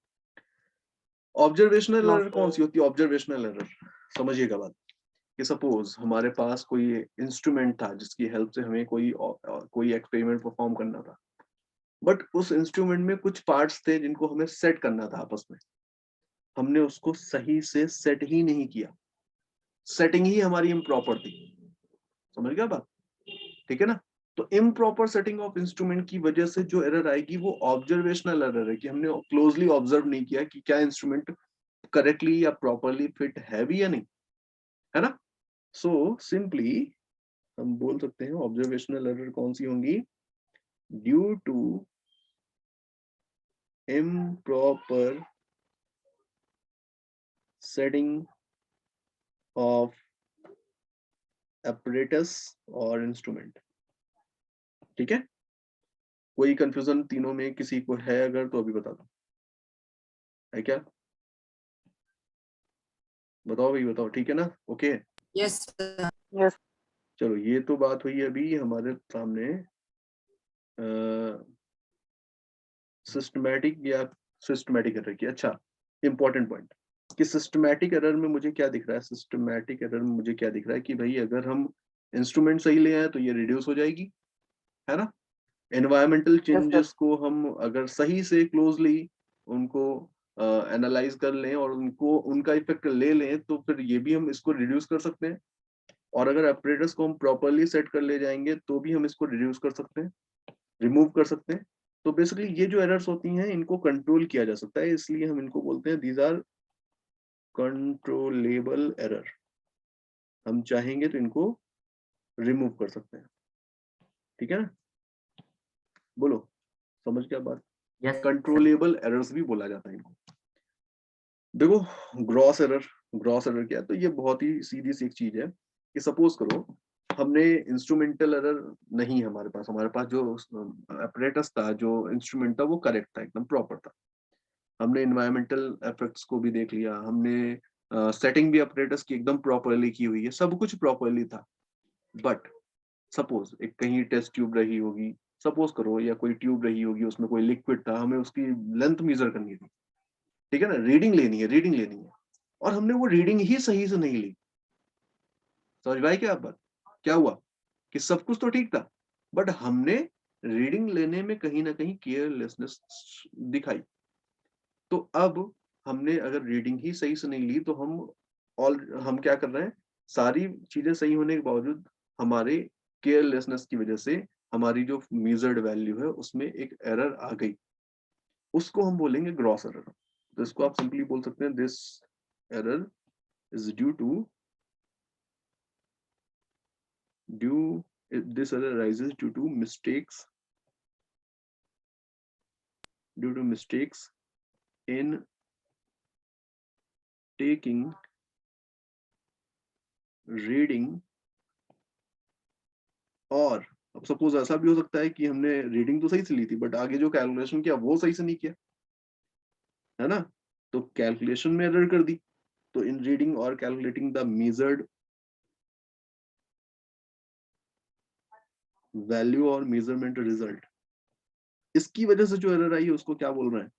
ऑब्जर्वेशनल नो एरर कौन सी होती है? ऑब्जर्वेशनल एरर समझिएगा बात, कि सपोज हमारे पास कोई इंस्ट्रूमेंट था जिसकी हेल्प से हमें कोई एक्सपेरिमेंट परफॉर्म करना था, बट उस इंस्ट्रूमेंट में कुछ पार्ट्स थे जिनको हमें सेट करना था आपस में, हमने उसको सही से सेट ही नहीं किया, सेटिंग ही हमारी इम्प्रॉपर थी। समझ गया बात? ठीक है ना। तो इम्प्रॉपर सेटिंग ऑफ इंस्ट्रूमेंट की वजह से जो एरर आएगी वो ऑब्जर्वेशनल एरर है, कि हमने क्लोजली ऑब्जर्व नहीं किया कि क्या इंस्ट्रूमेंट करेक्टली या प्रॉपरली फिट है भी या नहीं, है ना। सो सिंपली हम बोल सकते हैं ऑब्जर्वेशनल एरर कौन सी होंगी? Due to improper setting of apparatus और इंस्ट्रूमेंट। ठीक है, कोई कंफ्यूजन तीनों में किसी को है अगर तो अभी बता दो, है क्या? बताओ भाई बताओ, ठीक है ना? Okay yes sir. यस चलो, ये तो बात हुई अभी हमारे सामने सिस्टमैटिक या सिस्टमैटिक एरर की। अच्छा, इंपॉर्टेंट पॉइंट कि सिस्टमैटिक एरर में मुझे क्या दिख रहा है, सिस्टमैटिक एरर में मुझे क्या दिख रहा है कि भाई अगर हम इंस्ट्रूमेंट सही ले आए तो ये रिड्यूस हो जाएगी, है ना। एनवायरमेंटल चेंजेस को हम अगर सही से क्लोजली उनको एनालाइज कर लें और उनको उनका इफेक्ट ले लें तो फिर ये भी हम इसको रिड्यूस कर सकते हैं। और अगर ऑपरेटर्स को हम प्रॉपरली सेट कर ले जाएंगे तो भी हम इसको रिड्यूस कर सकते हैं, रिमूव कर सकते हैं। तो बेसिकली ये जो एरर्स होती हैं इनको कंट्रोल किया जा सकता है, इसलिए हम इनको बोलते हैं दीज आर कंट्रोलेबल एरर। हम चाहेंगे तो इनको रिमूव कर सकते हैं, ठीक है ना। बोलो, समझ क्या बात। Yes. कंट्रोलेबल एरर्स भी बोला जाता है इनको। देखो, ग्रॉस एरर, ग्रॉस एरर क्या है, तो ये बहुत ही सीधी सी एक चीज है कि सपोज करो हमने इंस्ट्रूमेंटल एरर नहीं है हमारे पास जो अपरेटस था, जो इंस्ट्रूमेंट था वो करेक्ट था, एकदम प्रॉपर था। हमने इन्वायरमेंटल इफेक्ट्स को भी देख लिया, हमने सेटिंग भी अपरेटस की एकदम प्रॉपरली की हुई है, सब कुछ प्रॉपरली था। बट सपोज एक कहीं टेस्ट ट्यूब रही होगी, सपोज करो, या कोई ट्यूब रही होगी, उसमें कोई लिक्विड था, हमें उसकी लेंथ मेजर करनी थी, ठीक है ना, रीडिंग लेनी है, और हमने वो रीडिंग ही सही से नहीं ली। समझ भाई क्या बात, क्या हुआ कि सब कुछ तो ठीक था बट हमने रीडिंग लेने में कहीं ना कहीं केयरलेसनेस दिखाई। तो अब हमने अगर रीडिंग ही सही से नहीं ली तो हम क्या कर रहे हैं, सारी चीजें सही होने के बावजूद हमारे केयरलेसनेस की वजह से हमारी जो मेजर्ड वैल्यू है उसमें एक एरर आ गई, उसको हम बोलेंगे ग्रॉस एरर। तो इसको आप सिंपली बोल सकते हैं this error is this error arises due to mistakes in taking reading, और अब सपोज ऐसा भी हो सकता है कि हमने रीडिंग तो सही से ली थी बट आगे जो कैलकुलेशन किया वो सही से नहीं किया, है ना, तो कैलकुलेशन में एरर कर दी। तो इन रीडिंग और कैलकुलेटिंग द मेजर्ड वैल्यू और मेजरमेंट रिजल्ट, इसकी वजह से जो एरर आई है उसको क्या बोल रहे हैं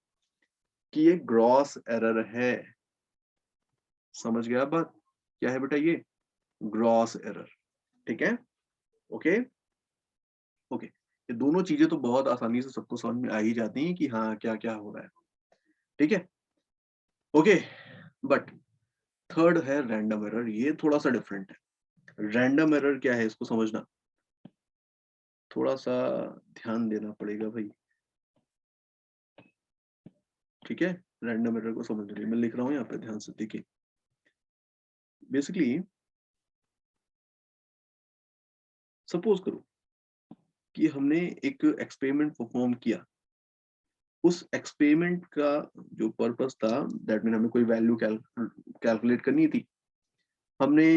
कि ये ग्रॉस एरर है। समझ गया बात, क्या है बेटा, ये ग्रॉस एरर, ठीक है। ओके ओके, ये दोनों चीजें तो बहुत आसानी से सबको समझ में आ ही जाती हैं कि हाँ क्या क्या हो रहा है, ठीक है। ओके, बट थर्ड है रैंडम एरर, ये थोड़ा सा डिफरेंट है। रैंडम एरर क्या है इसको समझना थोड़ा सा ध्यान देना पड़ेगा भाई, ठीक है। रैंडम एरर को समझने के लिए मैं लिख रहा हूं यहाँ पे, ध्यान से देखिए। बेसिकली सपोज करो कि हमने एक एक्सपेरिमेंट परफॉर्म किया, उस एक्सपेरिमेंट का जो पर्पस था, दैट मीन हमें कोई वैल्यू कैलकुलेट करनी थी। हमने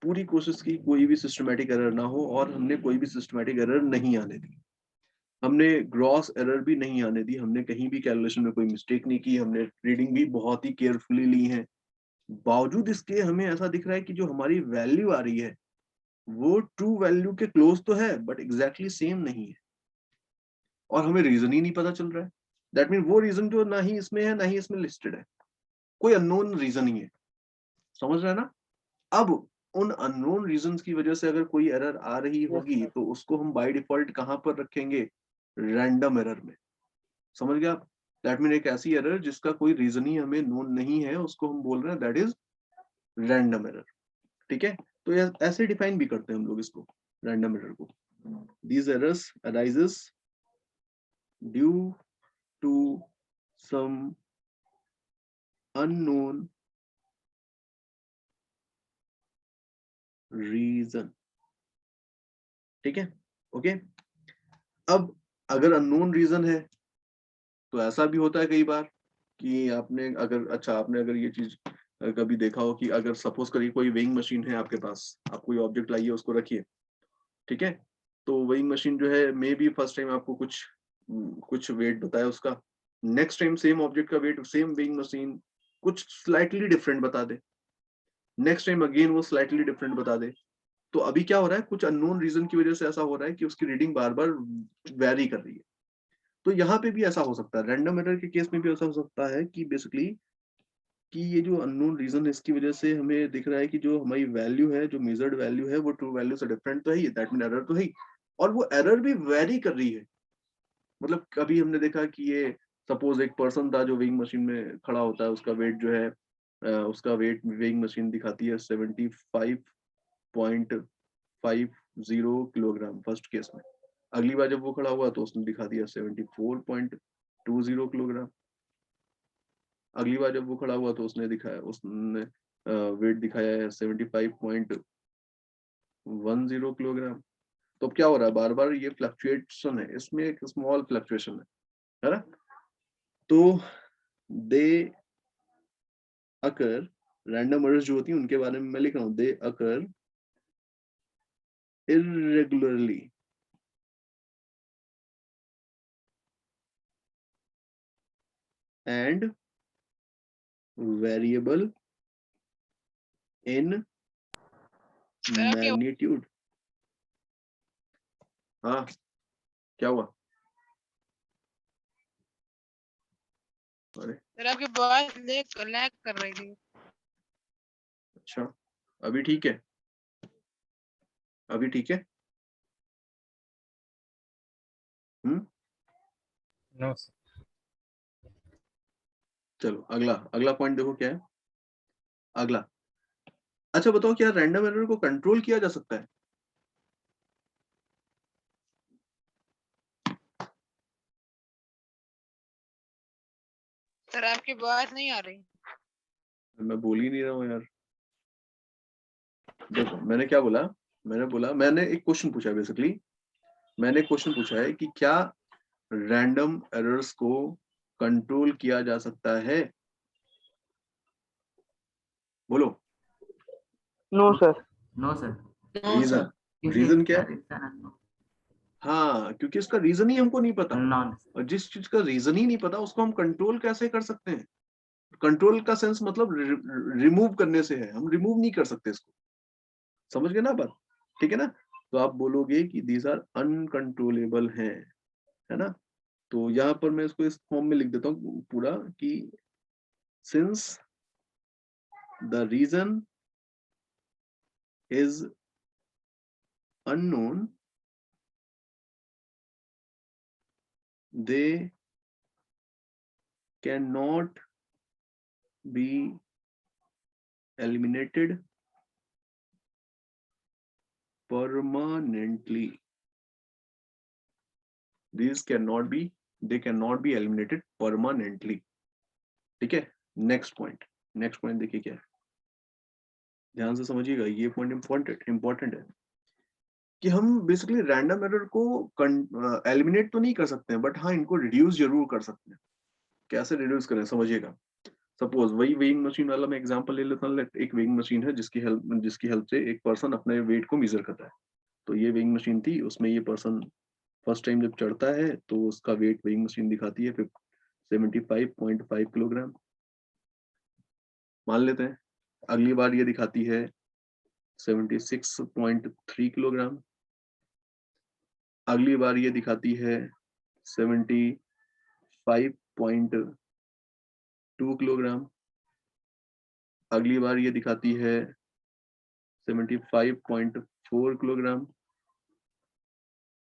पूरी कोशिश की कोई भी सिस्टमैटिक एरर ना हो और हमने कोई भी सिस्टमैटिक एरर नहीं आने दी, हमने ग्रॉस एरर भी नहीं आने दी, हमने कहीं भी कैलकुलेशन में कोई मिस्टेक नहीं की, हमने रीडिंग भी बहुत ही केयरफुली ली है। बावजूद इसके हमें ऐसा दिख रहा है कि जो हमारी वैल्यू आ रही है वो ट्रू वैल्यू के क्लोज तो है बट एग्जैक्टली सेम नहीं है, और हमें रीजन ही नहीं पता चल रहा है। दैट मीन वो रीजन जो ना ही इसमें है ना ही इसमें लिस्टेड है, कोई अननोन रीजन ही है। समझ रहे हैं ना। अब उन अननोन रीजंस की वजह से अगर कोई एरर आ रही होगी तो उसको हम बाय डिफॉल्ट कहां पर रखेंगे, रैंडम एरर में। समझ गया। दैट मीन एक ऐसी एरर जिसका कोई रीजन ही हमें नोन नहीं है उसको हम बोल रहे हैं दैट इज रैंडम एरर, ठीक है। तो ऐसे डिफाइन भी करते हैं हम लोग इसको, रैंडम एरर को। These errors arises due to some unknown reason, ठीक है। ओके, अब अगर अननोन रीजन है तो ऐसा भी होता है कई बार कि आपने अगर ये चीज कभी देखा हो कि अगर सपोज करिए कोई वेइंग मशीन है आपके पास, आप कोई ऑब्जेक्ट लाइए उसको रखिए, ठीक है। तो वेइंग मशीन जो है मे बी फर्स्ट टाइम आपको कुछ वेट बताया उसका, नेक्स्ट टाइम सेम ऑब्जेक्ट का वेट सेम वेइंग मशीन कुछ स्लाइटली डिफरेंट बता दे, नेक्स्ट टाइम अगेन वो स्लाइटली डिफरेंट बता दे। तो अभी क्या हो रहा है, कुछ अननोन रीजन की वजह से ऐसा हो रहा है कि उसकी रीडिंग बार बार वेरी कर रही है। तो यहाँ पे भी ऐसा हो सकता है, रैंडम एरर के केस में भी ऐसा हो सकता है कि बेसिकली कि ये जो अननोन रीजन है इसकी वजह से हमें दिख रहा है कि जो हमारी वैल्यू है, जो मेजर्ड वैल्यू है वो ट्रू वैल्यू से डिफरेंट तो है ही, दैट मीन एरर तो है ही, और वो एरर भी वेरी कर रही है। मतलब कभी हमने देखा कि ये सपोज एक पर्सन था जो वेइंग मशीन में खड़ा होता है, उसका वेट जो है उसका वेट वेइंग मशीन दिखाती है 75.50 किलोग्राम फर्स्ट केस में। अगली बार जब वो खड़ा हुआ तो उसने दिखा दिया 74.20 किलोग्राम। अगली बार जब वो खड़ा हुआ तो उसने वेट दिखाया है 75.10 किलोग्राम। तो अब क्या हो रहा है, बार बार ये फ्लक्चुएशन है, इसमें एक स्मॉल फ्लक्चुएशन है ना। तो दे अकर, रैंडम एरर्स जो होती हैं उनके बारे में मैं लिख रहा हूँ, दे अकर irregularly and variable in magnitude। हाँ क्या हुआ? अरे सर आपकी आवाज लैग कर रही थी। अच्छा, अभी ठीक है? अभी ठीक है? No. चलो अगला पॉइंट देखो क्या है अगला। अच्छा बताओ, क्या रैंडम एरर को कंट्रोल किया जा सकता है? सर आपकी आवाज नहीं आ रही। मैं बोल ही नहीं रहा हूँ यार। देखो मैंने क्या बोला, मैंने एक क्वेश्चन पूछा है बेसिकली। मैंने क्वेश्चन पूछा है कि क्या रैंडम एरर्स को कंट्रोल किया जा सकता है? बोलो। No sir. No sir, reason, reason क्या है? हाँ, क्योंकि इसका रीजन ही हमको नहीं पता, नॉन और जिस चीज का रीजन ही नहीं पता उसको हम कंट्रोल कैसे कर सकते हैं? कंट्रोल का सेंस मतलब रिमूव करने से है, हम रिमूव नहीं कर सकते इसको। समझ गए ना बात? ठीक है ना। तो आप बोलोगे कि दीज आर अनकंट्रोलेबल है ना। तो यहाँ पर मैं इसको इस फॉर्म में लिख देता हूँ पूरा कि since the reason is unknown, they cannot be eliminated permanently. They cannot be eliminated permanently. ठीक है। नेक्स्ट पॉइंट देखिए क्या है, ध्यान से समझिएगा, ये पॉइंट इंपॉर्टेंट है कि हम बेसिकली रैंडम एरर को एलिमिनेट तो नहीं कर सकते हैं, बट हाँ इनको रिड्यूस जरूर कर सकते हैं। कैसे रिड्यूस करें समझिएगा। सपोज वही वेइंग मशीन वाला मैं एग्जांपल ले लेता हूँ। एक वेइंग मशीन है जिसकी हेल्प से एक पर्सन अपने वेट को मेजर करता है। तो ये वेइंग मशीन थी, उसमें ये पर्सन फर्स्ट टाइम जब चढ़ता है तो उसका वेट वेइंग मशीन दिखाती है 75.5 किलोग्राम मान लेते हैं। अगली बार ये दिखाती है 76.3 किलोग्राम। अगली बार ये दिखाती है 75.2 किलोग्राम। अगली बार ये दिखाती है 75.4 किलोग्राम।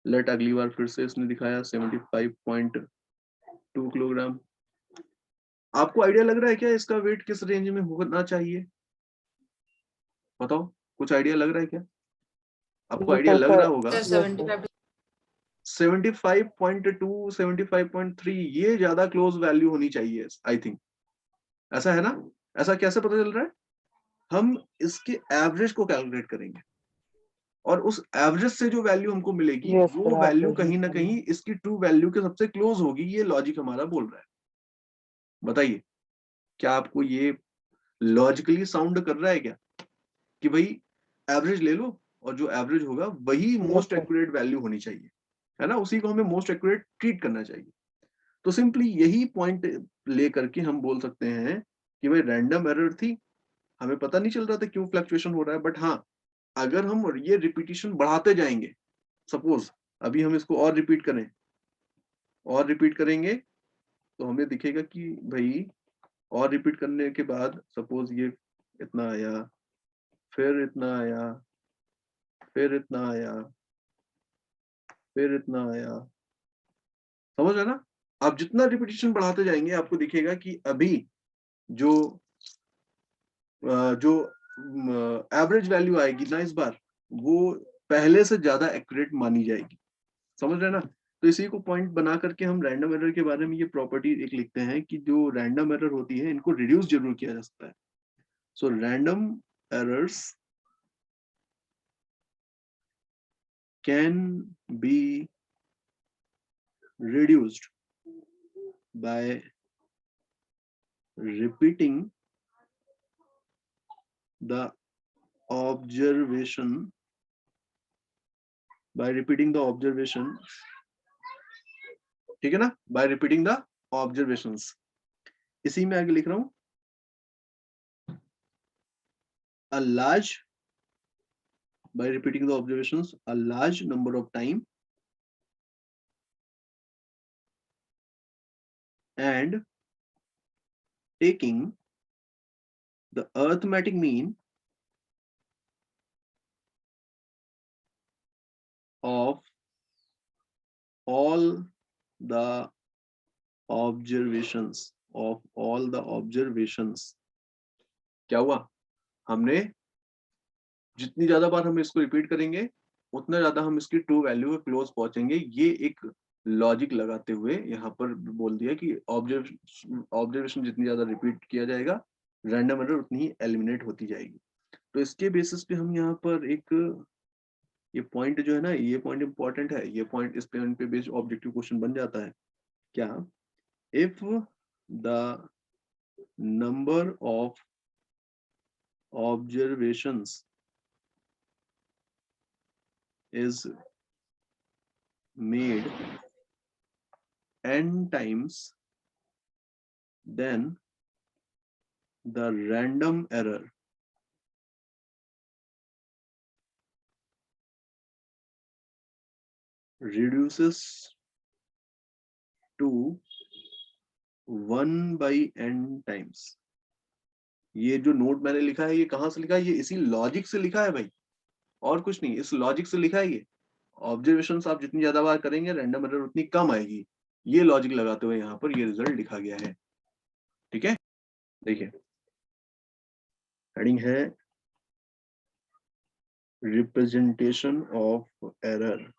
लेट अगली बार फिर से इसने दिखाया 75.2 किलोग्राम। आपको आइडिया लग रहा है क्या इसका वेट किस रेंज में होना चाहिए? बताओ, कुछ आइडिया लग रहा है क्या? आपको आइडिया लग रहा होगा। सर 75 75.2 75.3 ये ज्यादा क्लोज वैल्यू होनी चाहिए आई थिंक। ऐसा है ना? ऐसा कैसे पता चल रहा है? हम इसके एवरेज को कैलकुलेट करेंगे और उस एवरेज से जो वैल्यू हमको मिलेगी Yes, वो sir, वैल्यू average कहीं ना निकालना। कहीं इसकी ट्रू वैल्यू के सबसे क्लोज होगी। ये लॉजिक हमारा बोल रहा है। बताइए, क्या आपको ये लॉजिकली साउंड कर रहा है क्या कि भाई एवरेज ले लो और जो एवरेज होगा वही मोस्ट sir. एक्यूरेट वैल्यू होनी चाहिए, है ना? उसी को हमें मोस्ट एक्यूरेट ट्रीट करना चाहिए। तो सिंपली यही पॉइंट लेकर के हम बोल सकते हैं कि भाई रैंडम एरर थी, हमें पता नहीं चल रहा था क्यों फ्लक्चुएशन हो रहा है, बट हाँ अगर हम ये रिपीटिशन बढ़ाते जाएंगे, सपोज अभी हम इसको और रिपीट करें और रिपीट करेंगे तो हमें दिखेगा कि भाई और रिपीट करने के बाद सपोज ये इतना आया, फिर इतना आया, फिर इतना आया, फिर इतना आया, समझ रहे ना? आप जितना रिपीटेशन बढ़ाते जाएंगे आपको दिखेगा कि अभी जो जो एवरेज वैल्यू आएगी ना इस बार, वो पहले से ज्यादा एक्यूरेट मानी जाएगी। समझ रहे ना? तो इसी को पॉइंट बना करके हम रैंडम एरर के बारे में ये प्रॉपर्टी एक लिखते हैं कि जो रैंडम एरर होती है इनको रिड्यूस जरूर किया जा सकता है। So random errors can be reduced by repeating the observation ठीक है ना, by repeating the observations। इसी में आगे लिख रहा हूं a large by repeating the observations a large number of time and taking the arithmetic mean of all the observations क्या हुआ, हमने जितनी ज्यादा बार हम इसको रिपीट करेंगे उतना ज्यादा हम इसकी ट्रू वैल्यू के क्लोज पहुंचेंगे। ये एक लॉजिक लगाते हुए यहाँ पर बोल दिया कि ऑब्जर्वेशन जितनी ज्यादा रिपीट किया जाएगा रैंडम एरर उतनी ही एलिमिनेट होती जाएगी। तो इसके बेसिस पे हम यहाँ पर एक ये पॉइंट जो है ना, ये पॉइंट इंपॉर्टेंट है। ये पॉइंट इस पॉइंट पे बेस्ड ऑब्जेक्टिव क्वेश्चन बन जाता है क्या, if the number of observations is made n times, then the random error reduces to 1/n times। ये जो नोट मैंने लिखा है ये कहां से लिखा है, ये इसी लॉजिक से लिखा है भाई, और कुछ नहीं, इस लॉजिक से लिखा है। ये ऑब्जर्वेशंस आप जितनी ज्यादा बार करेंगे रैंडम एरर उतनी कम आएगी। ये लॉजिक लगाते हुए यहाँ पर ये रिजल्ट लिखा गया है। ठीक है, देखिए हेडिंग है रिप्रेजेंटेशन ऑफ एरर।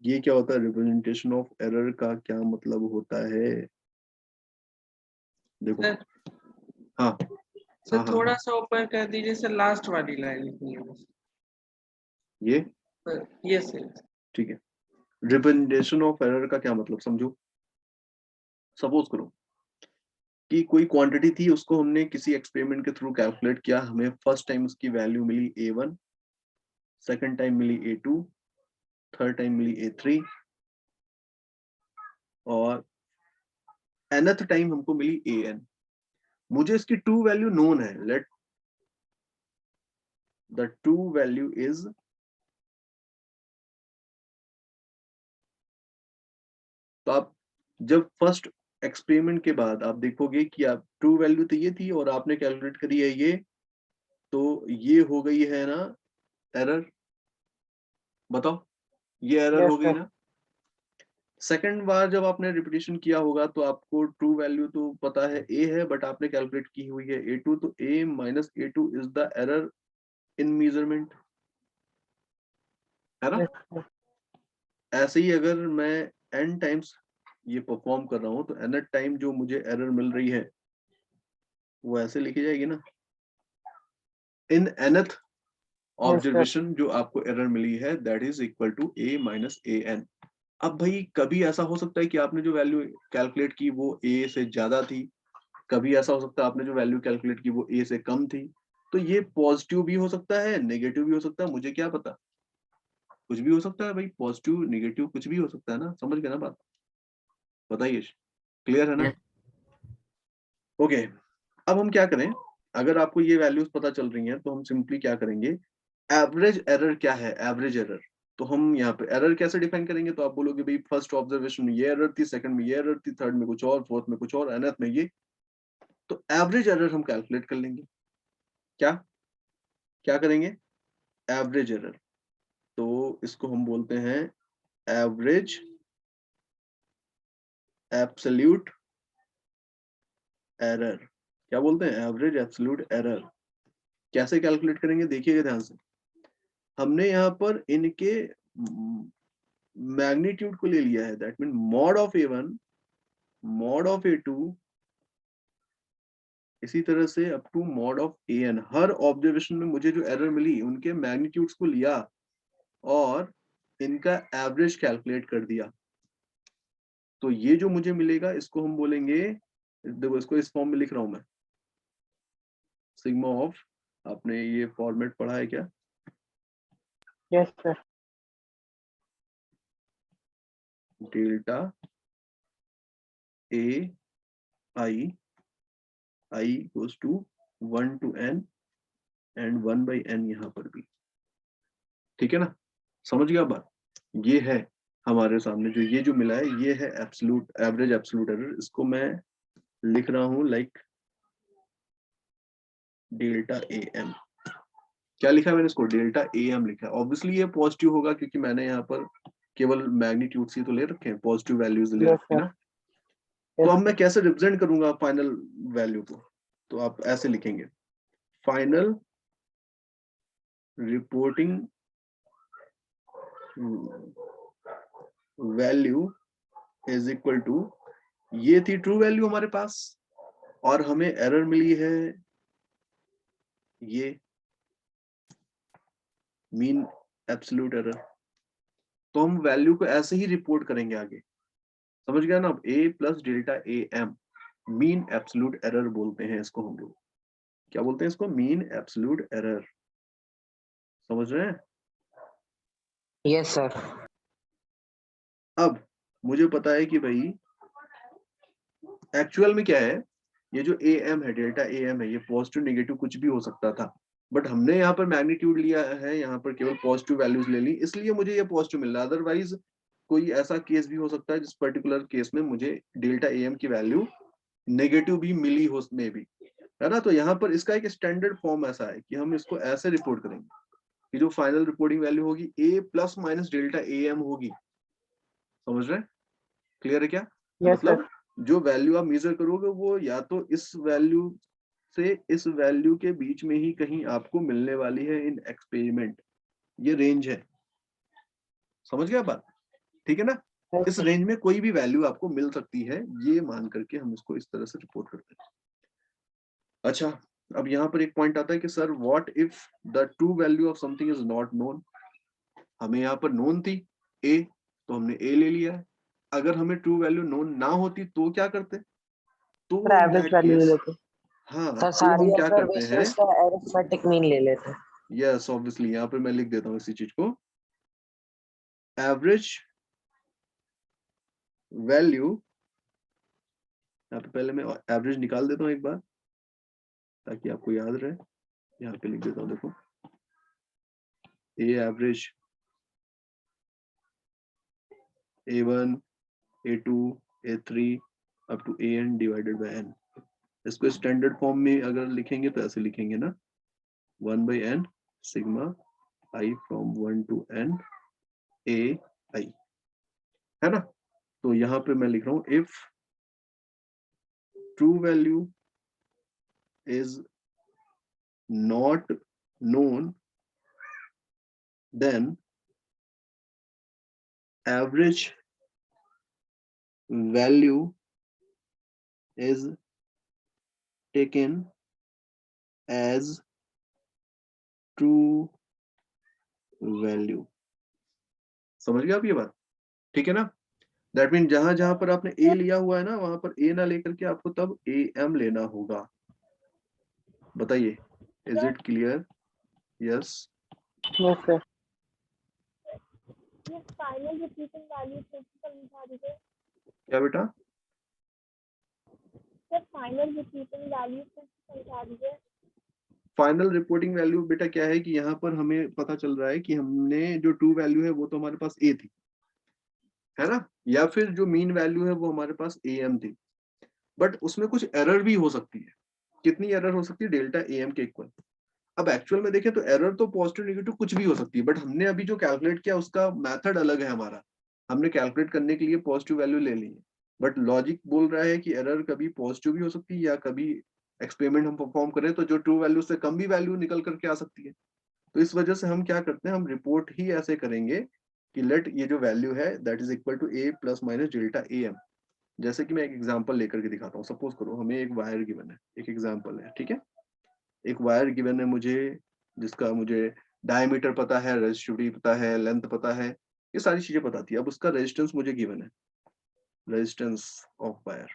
ये क्या होता है, रिप्रेजेंटेशन ऑफ एरर का क्या मतलब होता है? देखो सर, हाँ सर हाँ थोड़ा हाँ, सा ऊपर कर दीजिए सर, लास्ट वाली लाइन लिखनी है बस। ये सर ये सर। ठीक है। रिप्रेजेंटेशन ऑफ एरर का क्या मतलब समझो। सपोज करो कि कोई क्वांटिटी थी, उसको हमने किसी एक्सपेरिमेंट के थ्रू कैलकुलेट किया, हमें फर्स्ट टाइम उसकी वैल्यू मिली A1, सेकंड टाइम मिली A2, थर्ड टाइम मिली A3 और nth टाइम हमको मिली AN। मुझे इसकी ट्रू वैल्यू नोन है, let the true value is, तो आप जब फर्स्ट एक्सपेरिमेंट के बाद आप देखोगे कि आप ट्रू वैल्यू तो ये थी और आपने कैलकुलेट करी है ये, तो ये हो गई है ना एरर, बताओ ये एरर Yes, हो गई sir. ना। सेकंड बार जब आपने रिपीटेशन किया होगा तो आपको ट्रू वैल्यू तो पता है A है, बट आपने कैलकुलेट की हुई है A2, तो A minus A2 is the error in measurement, है ना। Yes, sir. ऐसे ही अगर मैं n टाइम्स ये परफॉर्म कर रहा हूँ तो nth टाइम जो मुझे एरर मिल रही है वो ऐसे लिखी जाएगी ना, in nth Yes, sir. Observation जो आपको एरर मिली है that is equal to A minus AN। अब भाई कभी ऐसा हो सकता है कि आपने जो वैल्यू कैलकुलेट की वो A से ज्यादा थी, कभी ऐसा हो सकता है आपने जो वैल्यू कैलकुलेट की वो A से कम थी। तो ये पॉजिटिव भी हो सकता है, नेगेटिव भी हो सकता है, मुझे क्या पता, कुछ भी हो सकता है भाई, पॉजिटिव नेगेटिव कुछ भी हो सकता है ना, समझ गए ना बात, बताइए, क्लियर है ना। ओके, अब हम क्या करें, अगर आपको ये वैल्यूज पता चल रही हैं तो हम सिंपली क्या करेंगे, एवरेज एरर क्या है, एवरेज एरर तो हम यहाँ पे एरर कैसे डिफाइन करेंगे, तो आप बोलोगे भाई फर्स्ट ऑब्जर्वेशन में ये एरर थी, सेकंड में ये एरर थी, थर्ड में कुछ और, फोर्थ में कुछ और, nth में ये। तो एवरेज एरर हम कैलकुलेट कर लेंगे। क्या क्या करेंगे? Average error. तो इसको हम बोलते हैं एवरेज एब्सोल्यूट एरर। क्या बोलते हैं? Average absolute error. कैसे कैलकुलेट करेंगे देखिएगा ध्यान से। हमने यहाँ पर इनके मैग्नीट्यूड को ले लिया है, that mean mod of A1 mod of A2 इसी तरह से up to mod of AN। हर ऑब्जर्वेशन में मुझे जो एरर मिली उनके मैग्नीट्यूड्स को लिया और इनका एवरेज कैलकुलेट कर दिया। तो ये जो मुझे मिलेगा इसको हम बोलेंगे, देखो इसको इस फॉर्म में लिख रहा हूं मैं, सिग्मा ऑफ, आपने ये फॉर्मेट पढ़ा है क्या? Yes sir. Delta A I goes to 1 to n and 1 by n यहाँ पर भी। ठीक है ना, समझ गया बात? ये है हमारे सामने जो ये जो मिला है, ये है एब्सोल्यूट एवरेज एब्सोल्यूट एरर। इसको मैं लिख रहा हूं लाइक डेल्टा AM। क्या लिखा है मैंने? इसको डेल्टा AM लिखा है। ऑब्वियसली ये पॉजिटिव होगा क्योंकि मैंने यहाँ पर केवल मैग्नीट्यूड ही तो ले रखे हैं, पॉजिटिव वैल्यूज ले यस रखे हैं सर। ना। तो अब मैं कैसे रिप्रेजेंट करूंगा फाइनल वैल्यू को? तो आप ऐसे लिखेंगे, final reporting value is equal to, ये थी ट्रू वैल्यू हमारे पास और हमें एरर मिली है ये मीन एब्सोल्यूट एरर। तो हम वैल्यू को ऐसे ही रिपोर्ट करेंगे आगे, समझ गया ना? अब A plus delta AM mean absolute error बोलते हैं इसको हम लोग। क्या बोलते हैं इसको? Mean absolute error. समझ रहे हैं? Yes sir. अब मुझे पता है कि भाई एक्चुअल में क्या है, ये जो AM है, डेल्टा AM है, ये पॉजिटिव नेगेटिव कुछ भी हो सकता था, बट हमने यहाँ पर मैग्नीट्यूड लिया है, यहाँ पर केवल पॉजिटिव वैल्यूज ले ली, इसलिए मुझे ये पॉजिटिव मिल रहा है। अदरवाइज कोई ऐसा केस भी हो सकता है जिस पर्टिकुलर केस में मुझे डेल्टा AM की वैल्यू नेगेटिव भी मिली हो, उसमें भी, है ना। तो यहाँ पर इसका एक स्टैंडर्ड फॉर्म ऐसा है कि हम इसको ऐसे रिपोर्ट करेंगे कि जो फाइनल रिपोर्टिंग वैल्यू होगी A plus minus delta AM होगी। समझ रहे हैं? क्लियर है क्या? Yes sir. मतलब जो वैल्यू आप मेजर करोगे वो या तो इस वैल्यू से इस वैल्यू के बीच में ही कहीं आपको मिलने वाली है इन एक्सपेरिमेंट। ये रेंज है, समझ गया बात? ठीक है ना। यस इस सर। रेंज में कोई भी वैल्यू आपको मिल सकती है, ये मान करके हम इसको इस तरह से रिपोर्ट करते हैं। अच्छा, अब यहाँ पर एक पॉइंट आता है कि sir what if the true value of something is not known. हमें यहाँ पर नोन थी A, तो हमने A ले लिया है। अगर हमें ट्रू वैल्यू नोन ना होती तो क्या करते? तो sir in average that value ले केस, लेते। हाँ, सर तो हम सारी क्या करते हैं? ऑब्जर्वेशंस का अरिथमेटिक मीन ले लेते हैं। यस, ऑब्वियसली यहाँ पे मैं लिख देता हूँ इसी चीज को, एवरेज वैल्यू। यहाँ पे पहले मैं एवरेज निकाल देता हूँ एक बार ताकि आपको याद रहे। यहाँ पे लिख देता हूँ, देखो A average A1 A2 A3 up to AN divided by n। इसको स्टैंडर्ड फॉर्म में अगर लिखेंगे तो ऐसे लिखेंगे ना, 1 by n sigma I from 1 to n AI, है ना। तो यहाँ पे मैं लिख रहा हूँ if true value is not known then average value is taken as true value। समझ गया आप ये बात? ठीक है ना। दैट मीन जहां जहां पर आपने A लिया हुआ है ना, वहां पर A ना लेकर के आपको तब AM लेना होगा। बताइए, is it clear? Yes. Yes sir. ये फाइनल रिपीटिंग वैल्यू फिर से समझा दीजिए। क्या बेटा? सर फाइनल रिपीटिंग वैल्यू फिर से समझा दीजिए। फाइनल रिपोर्टिंग वैल्यू बेटा क्या है कि यहाँ पर हमें पता चल रहा है कि हमने जो ट्रू वैल्यू है वो तो हमारे पास ए थी, है ना, या फिर जो मीन वैल्यू है वो हमारे पास एम थी, बट उसमें कुछ एरर भी हो सकती है। कितनी एरर हो सकती है? डेल्टा एम के इक्वल। अब एक्चुअल में देखें तो एरर तो पॉजिटिव नेगेटिव कुछ भी हो सकती है, बट हमने अभी जो कैलकुलेट किया उसका मेथड अलग है हमारा। हमने कैलकुलेट करने के लिए पॉजिटिव वैल्यू ले ली है, बट लॉजिक बोल रहा है कि एरर कभी पॉजिटिव भी हो सकती है या कभी एक्सपेरिमेंट हम परफॉर्म करें तो जो ट्रू वैल्यू से कम भी वैल्यू निकल करके आ सकती है। तो इस वजह से हम क्या करते हैं, हम रिपोर्ट ही ऐसे करेंगे कि लेट ये जो वैल्यू है that is equal to A plus minus delta A M. जैसे कि मैं एक एग्जांपल लेकर के दिखाता हूँ। सपोज करो हमें एक वायर गिवन है, एक एग्जांपल है, ठीक है। एक वायर गिवन है मुझे, जिसका मुझे डायमीटर पता है, रेजिस्टिविटी पता है, लेंथ पता है, ये सारी चीजें बताती है। अब उसका रेजिस्टेंस मुझे गिवन है, रेजिस्टेंस ऑफ वायर।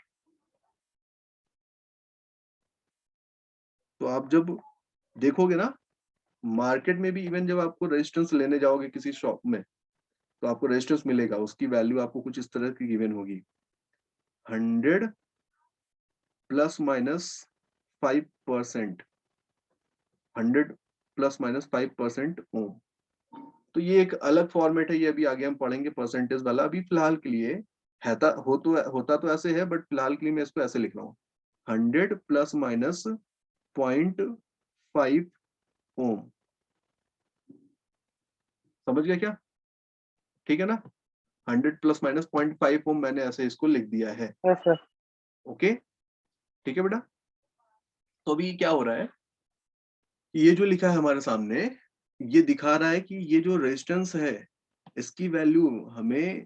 तो आप जब देखोगे ना मार्केट में भी, इवन जब आपको रेजिस्टेंस लेने जाओगे किसी शॉप में तो आपको रेजिस्टेंस मिलेगा, उसकी वैल्यू आपको कुछ इस तरह की गिवन होगी, 100 प्लस माइनस 5%, 100 प्लस माइनस 5% ओम। तो ये एक अलग फॉर्मेट है, ये अभी आगे हम पढ़ेंगे परसेंटेज वाला। अभी फिलहाल के लिए होता तो ऐसे है, बट फिलहाल के लिए मैं इसको ऐसे लिख रहा हूँ, 100 प्लस माइनस 0.5 ओम। समझ गया क्या? ठीक है ना, 100 प्लस माइनस 0.5 ओम मैंने ऐसे इसको लिख दिया है। Yes sir. ओके, ठीक है बेटा। तो अभी क्या हो रहा है, ये जो लिखा है हमारे सामने, ये दिखा रहा है कि ये जो रेजिस्टेंस है इसकी वैल्यू हमें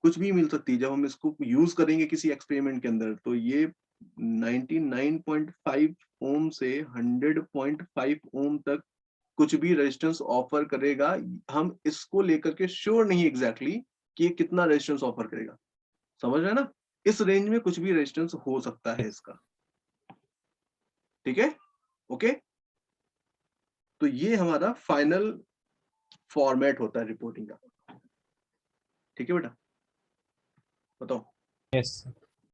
कुछ भी मिल सकती है। जब हम इसको यूज करेंगे किसी एक्सपेरिमेंट के अंदर तो ये 99.5 ओम से 100.5 ओम तक कुछ भी रेजिस्टेंस ऑफर करेगा। हम इसको लेकर के श्योर नहीं एग्जैक्टली कि ये कितना रेजिस्टेंस ऑफर करेगा। समझ रहे हैं ना, इस रेंज में कुछ भी रेजिस्टेंस हो सकता है इसका। ठीक है, ओके। तो ये हमारा फाइनल फॉर्मेट होता है रिपोर्टिंग का। ठीक है बेटा, बताओ। यस